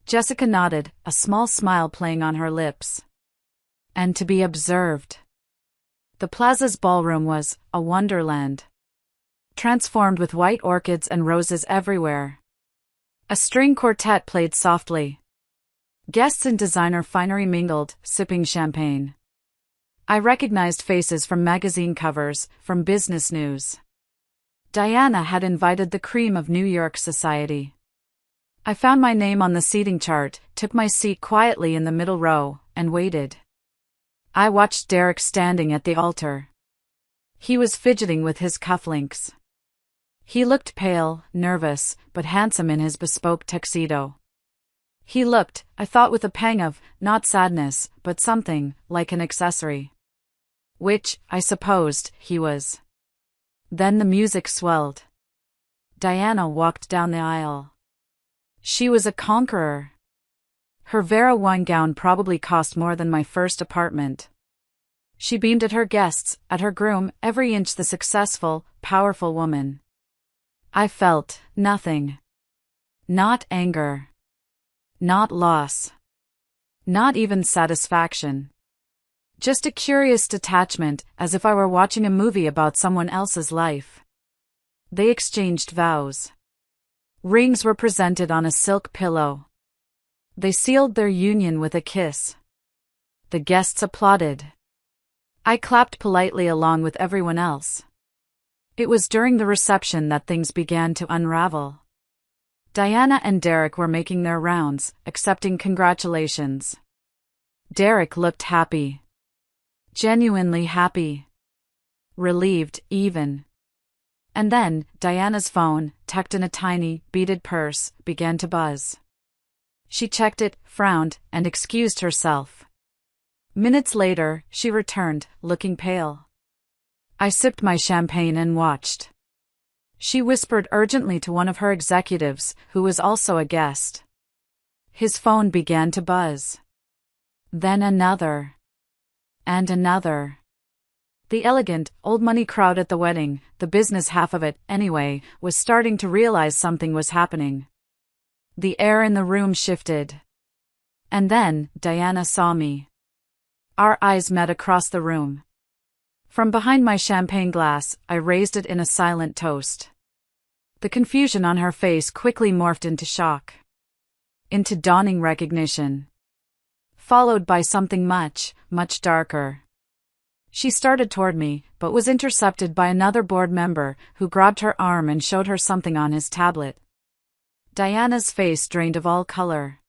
Speaker 1: Jessica nodded, a small smile playing on her lips. And to be observed. The plaza's ballroom was a wonderland. Transformed with white orchids and roses everywhere. A string quartet played softly. Guests in designer finery mingled, sipping champagne. I recognized faces from magazine covers, from business news. Diana had invited the cream of New York society. I found my name on the seating chart, took my seat quietly in the middle row, and waited. I watched Derek standing at the altar. He was fidgeting with his cufflinks. He looked pale, nervous, but handsome in his bespoke tuxedo. He looked, I thought with a pang of, not sadness, but something, like an accessory. Which, I supposed, he was. Then the music swelled. Diana walked down the aisle. She was a conqueror. Her Vera wine gown probably cost more than my first apartment. She beamed at her guests, at her groom, every inch the successful, powerful woman. I felt nothing. Not anger. Not loss. Not even satisfaction. Just a curious detachment, as if I were watching a movie about someone else's life. They exchanged vows. Rings were presented on a silk pillow. They sealed their union with a kiss. The guests applauded. I clapped politely along with everyone else. It was during the reception that things began to unravel. Diana and Derek were making their rounds, accepting congratulations. Derek looked happy. Genuinely happy. Relieved, even. And then, Diana's phone, tucked in a tiny, beaded purse, began to buzz. She checked it, frowned, and excused herself. Minutes later, she returned, looking pale. I sipped my champagne and watched. She whispered urgently to one of her executives, who was also a guest. His phone began to buzz. Then another. And another. The elegant, old-money crowd at the wedding, the business half of it, anyway, was starting to realize something was happening. The air in the room shifted. And then, Diana saw me. Our eyes met across the room. From behind my champagne glass, I raised it in a silent toast. The confusion on her face quickly morphed into shock. Into dawning recognition. Followed by something much, much darker. She started toward me, but was intercepted by another board member, who grabbed her arm and showed her something on his tablet. Diana's face drained of all color.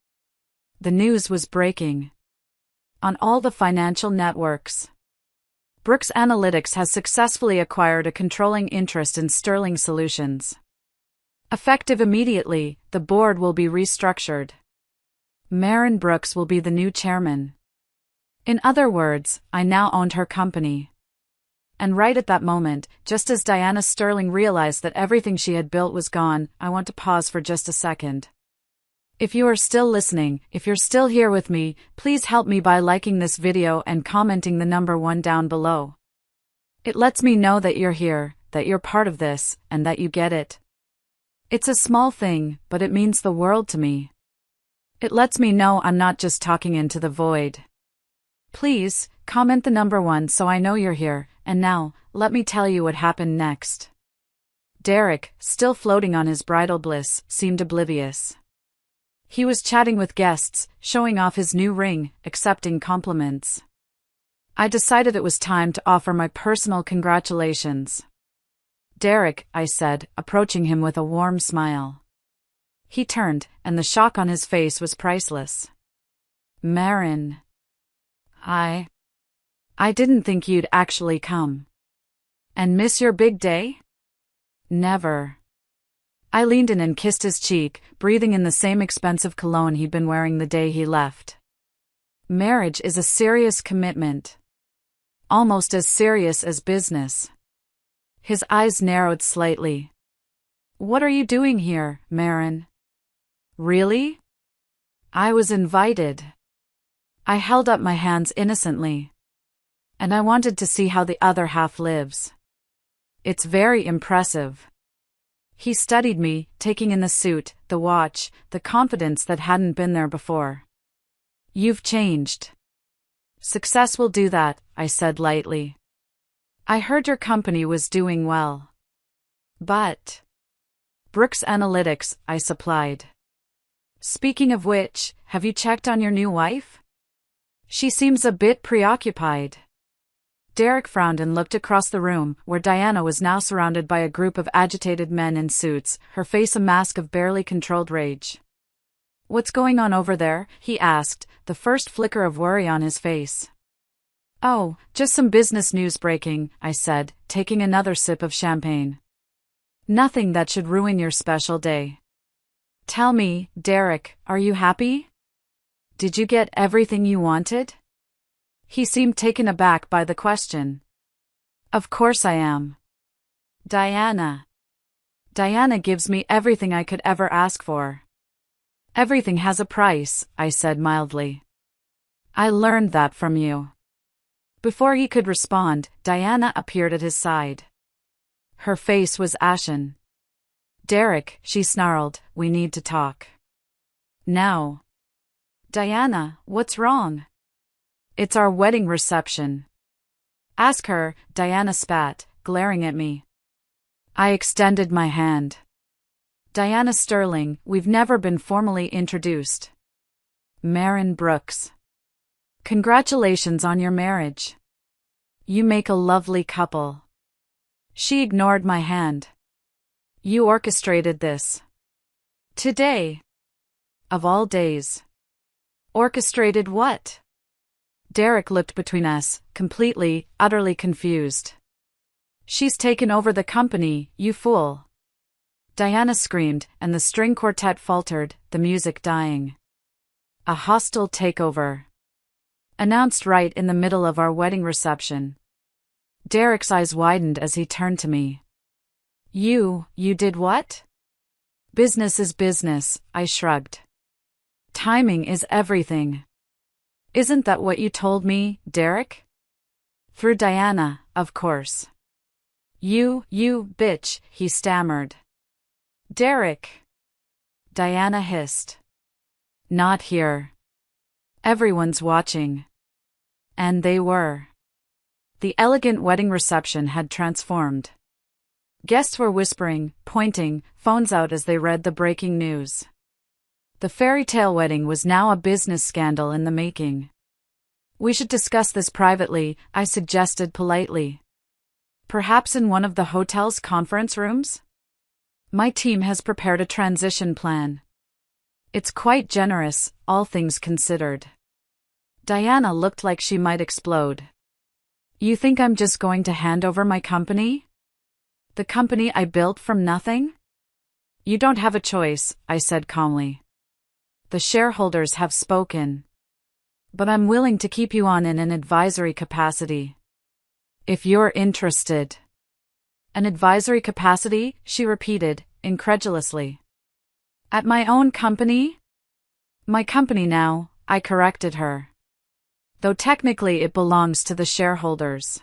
Speaker 1: The news was breaking. On all the financial networks. Brooks Analytics has successfully acquired a controlling interest in Sterling Solutions. Effective immediately, the board will be restructured. Maren Brooks will be the new chairman. In other words, I now owned her company. And right at that moment, just as Diana Sterling realized that everything she had built was gone, I want to pause for just a second. If you are still listening, if you're still here with me, please help me by liking this video and commenting the number 1 down below. It lets me know that you're here, that you're part of this, and that you get it. It's a small thing, but it means the world to me. It lets me know I'm not just talking into the void. Please, comment the number 1 so I know you're here, and now, let me tell you what happened next. Derek, still floating on his bridal bliss, seemed oblivious. He was chatting with guests, showing off his new ring, accepting compliments. I decided it was time to offer my personal congratulations. Derek, I said, approaching him with a warm smile. He turned, and the shock on his face was priceless. Maren. I didn't think you'd actually come. And miss your big day? Never. I leaned in and kissed his cheek, breathing in the same expensive cologne he'd been wearing the day he left. Marriage is a serious commitment. Almost as serious as business. His eyes narrowed slightly. What are you doing here, Marin? Really? I was invited. I held up my hands innocently. And I wanted to see how the other half lives. It's very impressive. He studied me, taking in the suit, the watch, the confidence that hadn't been there before. You've changed. Success will do that, I said lightly. I heard your company was doing well. But Brooks Analytics, I supplied. Speaking of which, have you checked on your new wife? She seems a bit preoccupied. Derek frowned and looked across the room, where Diana was now surrounded by a group of agitated men in suits, her face a mask of barely controlled rage. What's going on over there? He asked, the first flicker of worry on his face. Oh, just some business news breaking, I said, taking another sip of champagne. Nothing that should ruin your special day. Tell me, Derek, are you happy? Did you get everything you wanted? He seemed taken aback by the question. Of course I am. Diana. Diana gives me everything I could ever ask for. Everything has a price, I said mildly. I learned that from you. Before he could respond, Diana appeared at his side. Her face was ashen. Derek, she snarled, we need to talk. Now. Diana, what's wrong? It's our wedding reception. Ask her, Diana spat, glaring at me. I extended my hand. Diana Sterling, we've never been formally introduced. Marin Brooks. Congratulations on your marriage. You make a lovely couple. She ignored my hand. You orchestrated this. Today. Of all days. Orchestrated what? Derek looked between us, completely, utterly confused. She's taken over the company, you fool. Diana screamed, and the string quartet faltered, the music dying. A hostile takeover. Announced right in the middle of our wedding reception. Derek's eyes widened as he turned to me. You did what? Business is business, I shrugged. Timing is everything. Isn't that what you told me, Derek? Through Diana, of course. You bitch, he stammered. Derek. Diana hissed. Not here. Everyone's watching. And they were. The elegant wedding reception had transformed. Guests were whispering, pointing, phones out as they read the breaking news. The fairy tale wedding was now a business scandal in the making. We should discuss this privately, I suggested politely. Perhaps in one of the hotel's conference rooms? My team has prepared a transition plan. It's quite generous, all things considered. Diana looked like she might explode. You think I'm just going to hand over my company? The company I built from nothing? You don't have a choice, I said calmly. The shareholders have spoken. But I'm willing to keep you on in an advisory capacity. If you're interested. An advisory capacity, she repeated, incredulously. At my own company? My company now, I corrected her. Though technically it belongs to the shareholders.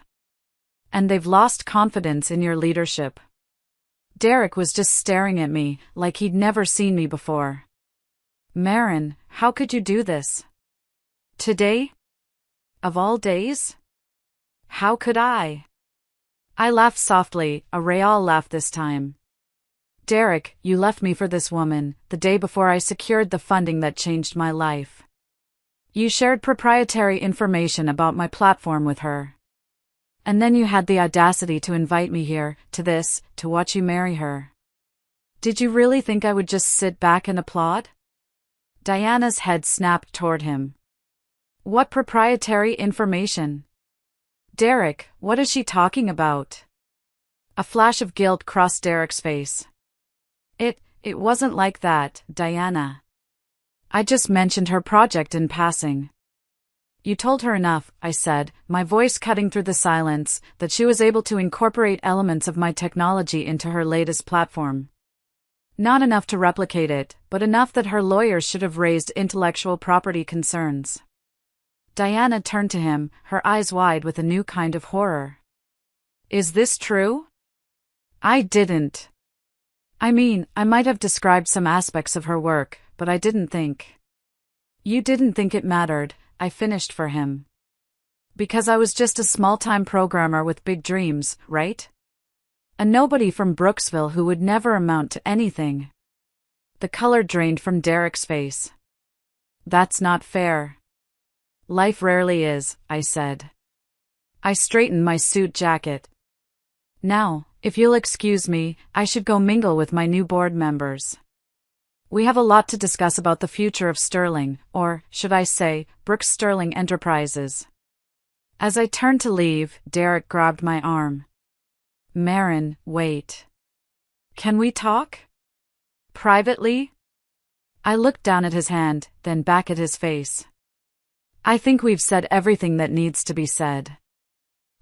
Speaker 1: And they've lost confidence in your leadership. Derek was just staring at me, like he'd never seen me before. Marin, how could you do this? Today? Of all days? How could I? I laughed softly, a real laugh this time. Derek, you left me for this woman, the day before I secured the funding that changed my life. You shared proprietary information about my platform with her. And then you had the audacity to invite me here, to watch you marry her. Did you really think I would just sit back and applaud? Diana's head snapped toward him. What proprietary information? Derek, what is she talking about? A flash of guilt crossed Derek's face. It wasn't like that, Diana. I just mentioned her project in passing. You told her enough, I said, my voice cutting through the silence, that she was able to incorporate elements of my technology into her latest platform. Not enough to replicate it, but enough that her lawyers should have raised intellectual property concerns. Diana turned to him, her eyes wide with a new kind of horror. Is this true? I didn't. I mean, I might have described some aspects of her work, but I didn't think. You didn't think it mattered, I finished for him. Because I was just a small-time programmer with big dreams, right? A nobody from Brooksville who would never amount to anything. The color drained from Derek's face. That's not fair. Life rarely is, I said. I straightened my suit jacket. Now, if you'll excuse me, I should go mingle with my new board members. We have a lot to discuss about the future of Sterling, or, should I say, Brooks Sterling Enterprises. As I turned to leave, Derek grabbed my arm. Marin, wait. Can we talk? Privately? I looked down at his hand, then back at his face. I think we've said everything that needs to be said.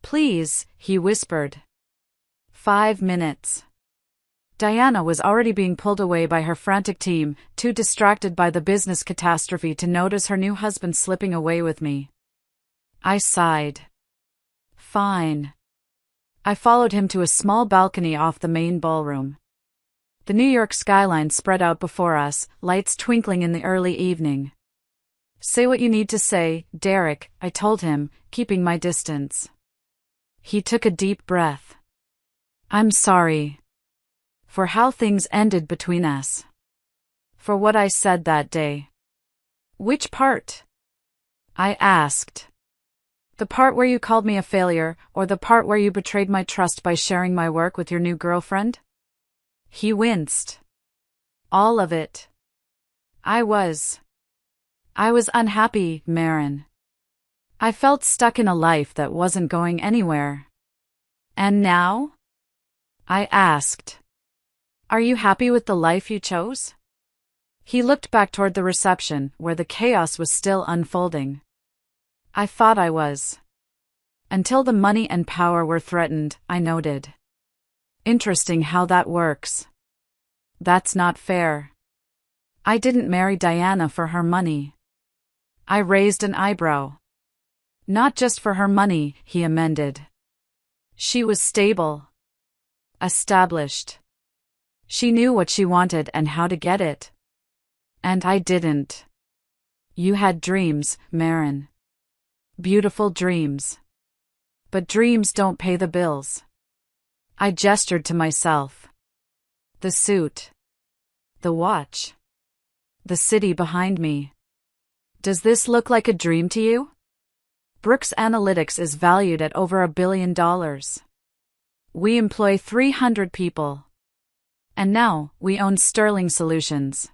Speaker 1: Please, he whispered. 5 minutes. Diana was already being pulled away by her frantic team, too distracted by the business catastrophe to notice her new husband slipping away with me. I sighed. Fine. I followed him to a small balcony off the main ballroom. The New York skyline spread out before us, lights twinkling in the early evening. Say what you need to say, Derek, I told him, keeping my distance. He took a deep breath. I'm sorry. For how things ended between us. For what I said that day. Which part? I asked. The part where you called me a failure, or the part where you betrayed my trust by sharing my work with your new girlfriend? He winced. All of it. I was unhappy, Marin. I felt stuck in a life that wasn't going anywhere. And now? I asked. Are you happy with the life you chose? He looked back toward the reception, where the chaos was still unfolding. I thought I was. Until the money and power were threatened, I noted. Interesting how that works. That's not fair. I didn't marry Diana for her money. I raised an eyebrow. Not just for her money, he amended. She was stable. Established. She knew what she wanted and how to get it. And I didn't. You had dreams, Marin. Beautiful dreams. But dreams don't pay the bills. I gestured to myself. The suit. The watch. The city behind me. Does this look like a dream to you? Brooks Analytics is valued at over $1 billion. We employ 300 people. And now, we own Sterling Solutions.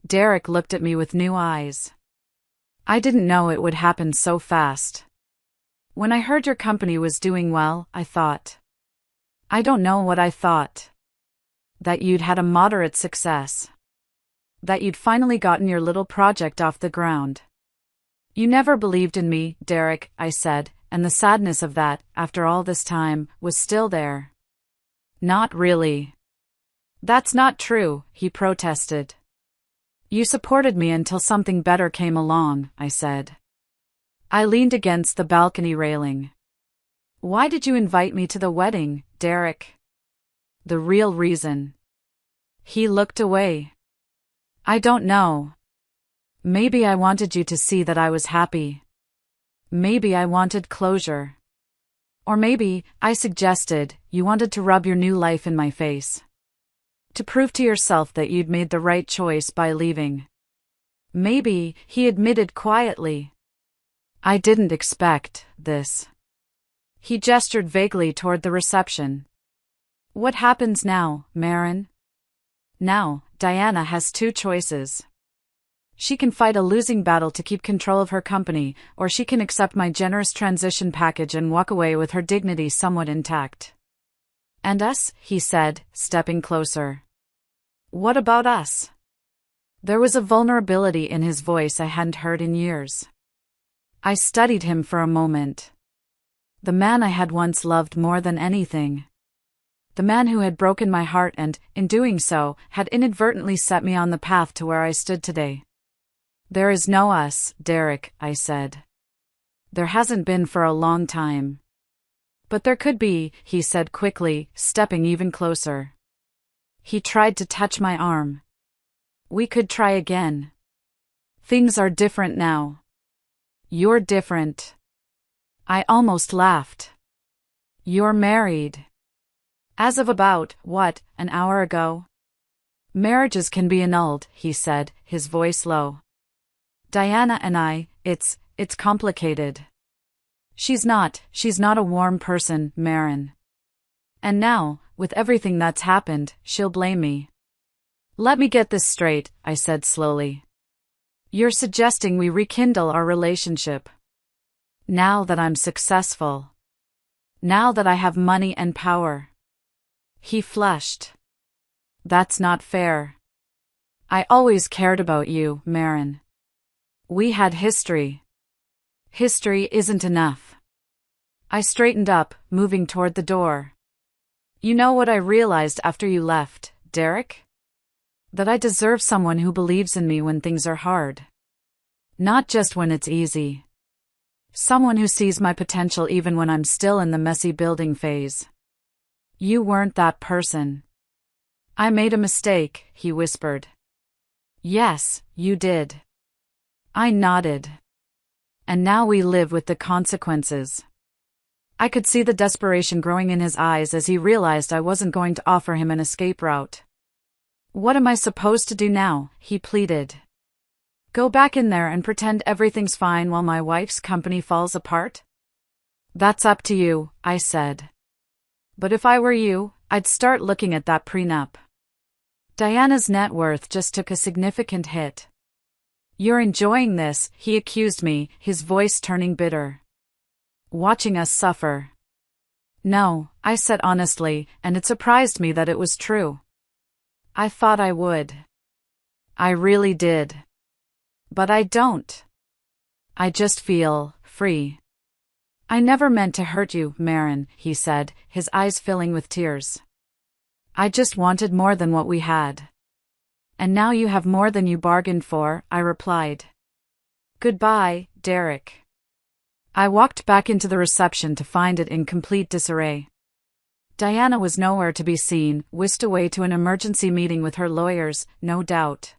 Speaker 1: Derek looked at me with new eyes. I didn't know it would happen so fast. When I heard your company was doing well, I thought. I don't know what I thought. That you'd had a moderate success. That you'd finally gotten your little project off the ground. You never believed in me, Derek, I said, and the sadness of that, after all this time, was still there. Not really. That's not true, he protested. You supported me until something better came along, I said. I leaned against the balcony railing. Why did you invite me to the wedding, Derek? The real reason. He looked away. I don't know. Maybe I wanted you to see that I was happy. Maybe I wanted closure. Or maybe, I suggested, you wanted to rub your new life in my face. To prove to yourself that you'd made the right choice by leaving. Maybe, he admitted quietly. I didn't expect this. He gestured vaguely toward the reception. What happens now, Marin? Now, Diana has 2 choices. She can fight a losing battle to keep control of her company, or she can accept my generous transition package and walk away with her dignity somewhat intact. And us, he said, stepping closer. What about us? There was a vulnerability in his voice I hadn't heard in years. I studied him for a moment. The man I had once loved more than anything. The man who had broken my heart and, in doing so, had inadvertently set me on the path to where I stood today. There is no us, Derek, I said. There hasn't been for a long time. But there could be, he said quickly, stepping even closer. He tried to touch my arm. We could try again. Things are different now. You're different. I almost laughed. You're married. As of about, an hour ago? Marriages can be annulled, he said, his voice low. Diana and I, it's complicated. She's not a warm person, Marin. And now, with everything that's happened, she'll blame me. Let me get this straight, I said slowly. You're suggesting we rekindle our relationship. Now that I'm successful. Now that I have money and power. He flushed. That's not fair. I always cared about you, Marin. We had history. History isn't enough. I straightened up, moving toward the door. You know what I realized after you left, Derek? That I deserve someone who believes in me when things are hard. Not just when it's easy. Someone who sees my potential even when I'm still in the messy building phase. You weren't that person. I made a mistake, he whispered. Yes, you did. I nodded. And now we live with the consequences. I could see the desperation growing in his eyes as he realized I wasn't going to offer him an escape route. What am I supposed to do now? He pleaded. Go back in there and pretend everything's fine while my wife's company falls apart? That's up to you, I said. But if I were you, I'd start looking at that prenup. Diana's net worth just took a significant hit. You're enjoying this, he accused me, his voice turning bitter. Watching us suffer. No, I said honestly, and it surprised me that it was true. I thought I would. I really did. But I don't. I just feel free. I never meant to hurt you, Marin, he said, his eyes filling with tears. I just wanted more than what we had. And now you have more than you bargained for, I replied. Goodbye, Derek. I walked back into the reception to find it in complete disarray. Diana was nowhere to be seen, whisked away to an emergency meeting with her lawyers, no doubt.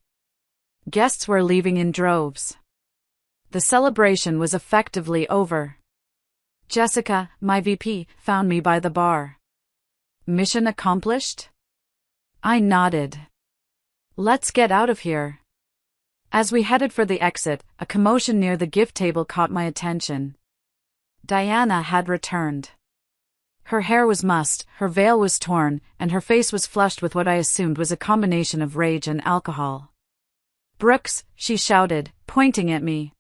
Speaker 1: Guests were leaving in droves. The celebration was effectively over. Jessica, my VP, found me by the bar. Mission accomplished? I nodded. Let's get out of here. As we headed for the exit, a commotion near the gift table caught my attention. Diana had returned. Her hair was mussed, her veil was torn, and her face was flushed with what I assumed was a combination of rage and alcohol. Brooks, she shouted, pointing at me.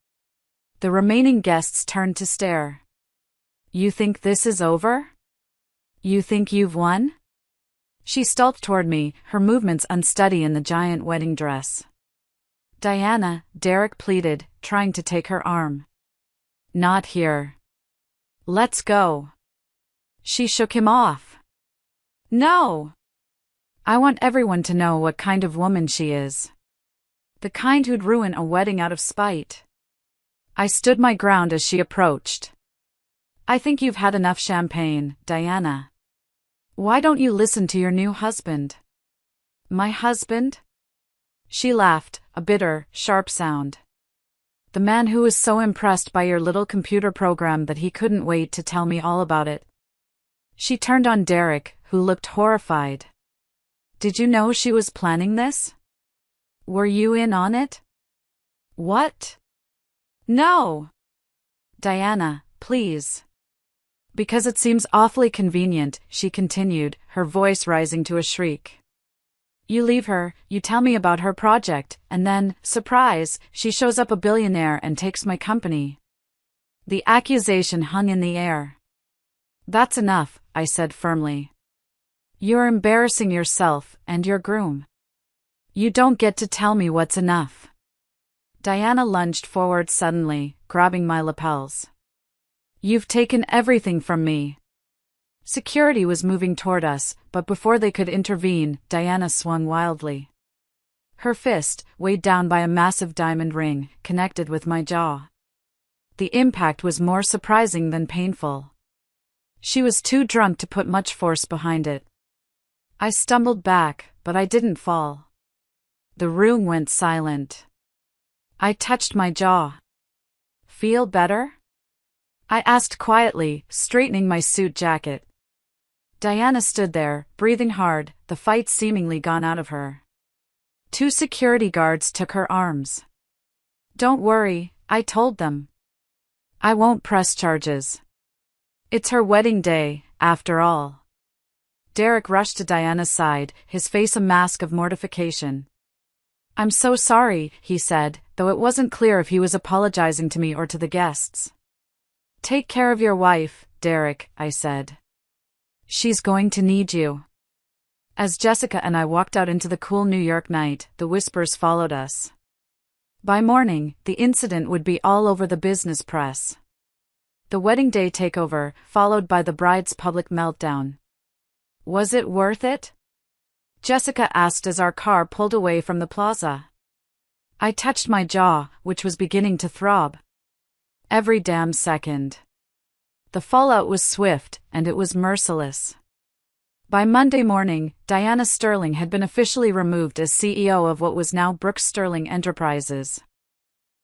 Speaker 1: The remaining guests turned to stare. You think this is over? You think you've won? She stalked toward me, her movements unsteady in the giant wedding dress. Diana, Derek pleaded, trying to take her arm. Not here. Let's go. She shook him off. No. I want everyone to know what kind of woman she is. The kind who'd ruin a wedding out of spite. I stood my ground as she approached. I think you've had enough champagne, Diana. Why don't you listen to your new husband? My husband? She laughed, a bitter, sharp sound. The man who was so impressed by your little computer program that he couldn't wait to tell me all about it. She turned on Derek, who looked horrified. Did you know she was planning this? Were you in on it? What? No. Diana, please. Because it seems awfully convenient, she continued, her voice rising to a shriek. You leave her, you tell me about her project, and then, surprise, she shows up a billionaire and takes my company. The accusation hung in the air. That's enough, I said firmly. You're embarrassing yourself and your groom. You don't get to tell me what's enough. Diana lunged forward suddenly, grabbing my lapels. You've taken everything from me. Security was moving toward us, but before they could intervene, Diana swung wildly. Her fist, weighed down by a massive diamond ring, connected with my jaw. The impact was more surprising than painful. She was too drunk to put much force behind it. I stumbled back, but I didn't fall. The room went silent. I touched my jaw. Feel better? I asked quietly, straightening my suit jacket. Diana stood there, breathing hard, the fight seemingly gone out of her. 2 security guards took her arms. Don't worry, I told them. I won't press charges. It's her wedding day, after all. Derek rushed to Diana's side, his face a mask of mortification. I'm so sorry, he said, though it wasn't clear if he was apologizing to me or to the guests. Take care of your wife, Derek, I said. She's going to need you. As Jessica and I walked out into the cool New York night, the whispers followed us. By morning, the incident would be all over the business press. The wedding day takeover, followed by the bride's public meltdown. Was it worth it? Jessica asked as our car pulled away from the plaza. I touched my jaw, which was beginning to throb. Every damn second. The fallout was swift, and it was merciless. By Monday morning, Diana Sterling had been officially removed as CEO of what was now Brooks Sterling Enterprises.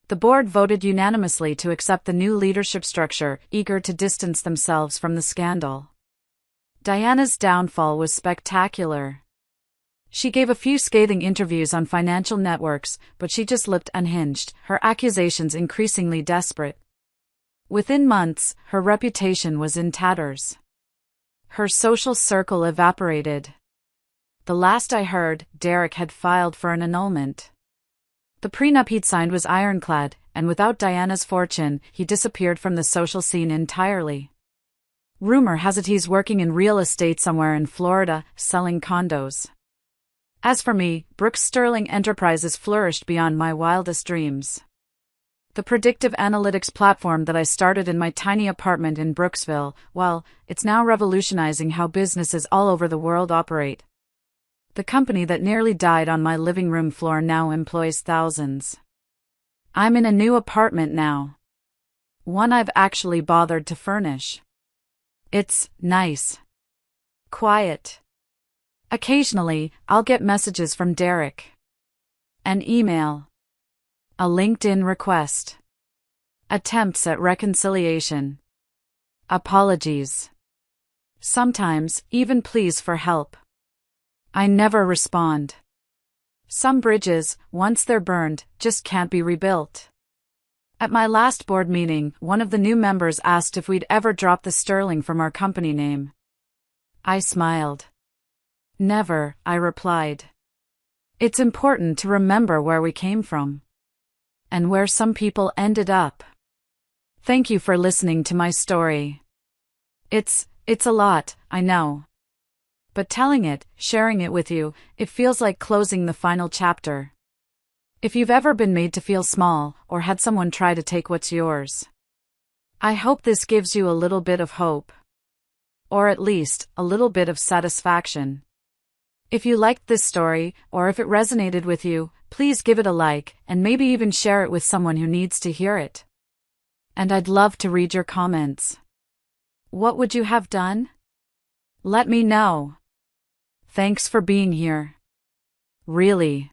Speaker 1: The board voted unanimously to accept the new leadership structure, eager to distance themselves from the scandal. Diana's downfall was spectacular. She gave a few scathing interviews on financial networks, but she just looked unhinged, her accusations increasingly desperate. Within months, her reputation was in tatters. Her social circle evaporated. The last I heard, Derek had filed for an annulment. The prenup he'd signed was ironclad, and without Diana's fortune, he disappeared from the social scene entirely. Rumor has it he's working in real estate somewhere in Florida, selling condos. As for me, Brooks Sterling Enterprises flourished beyond my wildest dreams. The predictive analytics platform that I started in my tiny apartment in Brooksville, well, it's now revolutionizing how businesses all over the world operate. The company that nearly died on my living room floor now employs thousands. I'm in a new apartment now. One I've actually bothered to furnish. It's nice. Quiet. Occasionally, I'll get messages from Derek. An email. A LinkedIn request. Attempts at reconciliation. Apologies. Sometimes, even pleas for help. I never respond. Some bridges, once they're burned, just can't be rebuilt. At my last board meeting, one of the new members asked if we'd ever drop the Sterling from our company name. I smiled. Never, I replied. It's important to remember where we came from. And where some people ended up. Thank you for listening to my story. It's a lot, I know. But telling it, sharing it with you, it feels like closing the final chapter. If you've ever been made to feel small, or had someone try to take what's yours, I hope this gives you a little bit of hope. Or at least, a little bit of satisfaction. If you liked this story, or if it resonated with you, please give it a like, and maybe even share it with someone who needs to hear it. And I'd love to read your comments. What would you have done? Let me know. Thanks for being here. Really.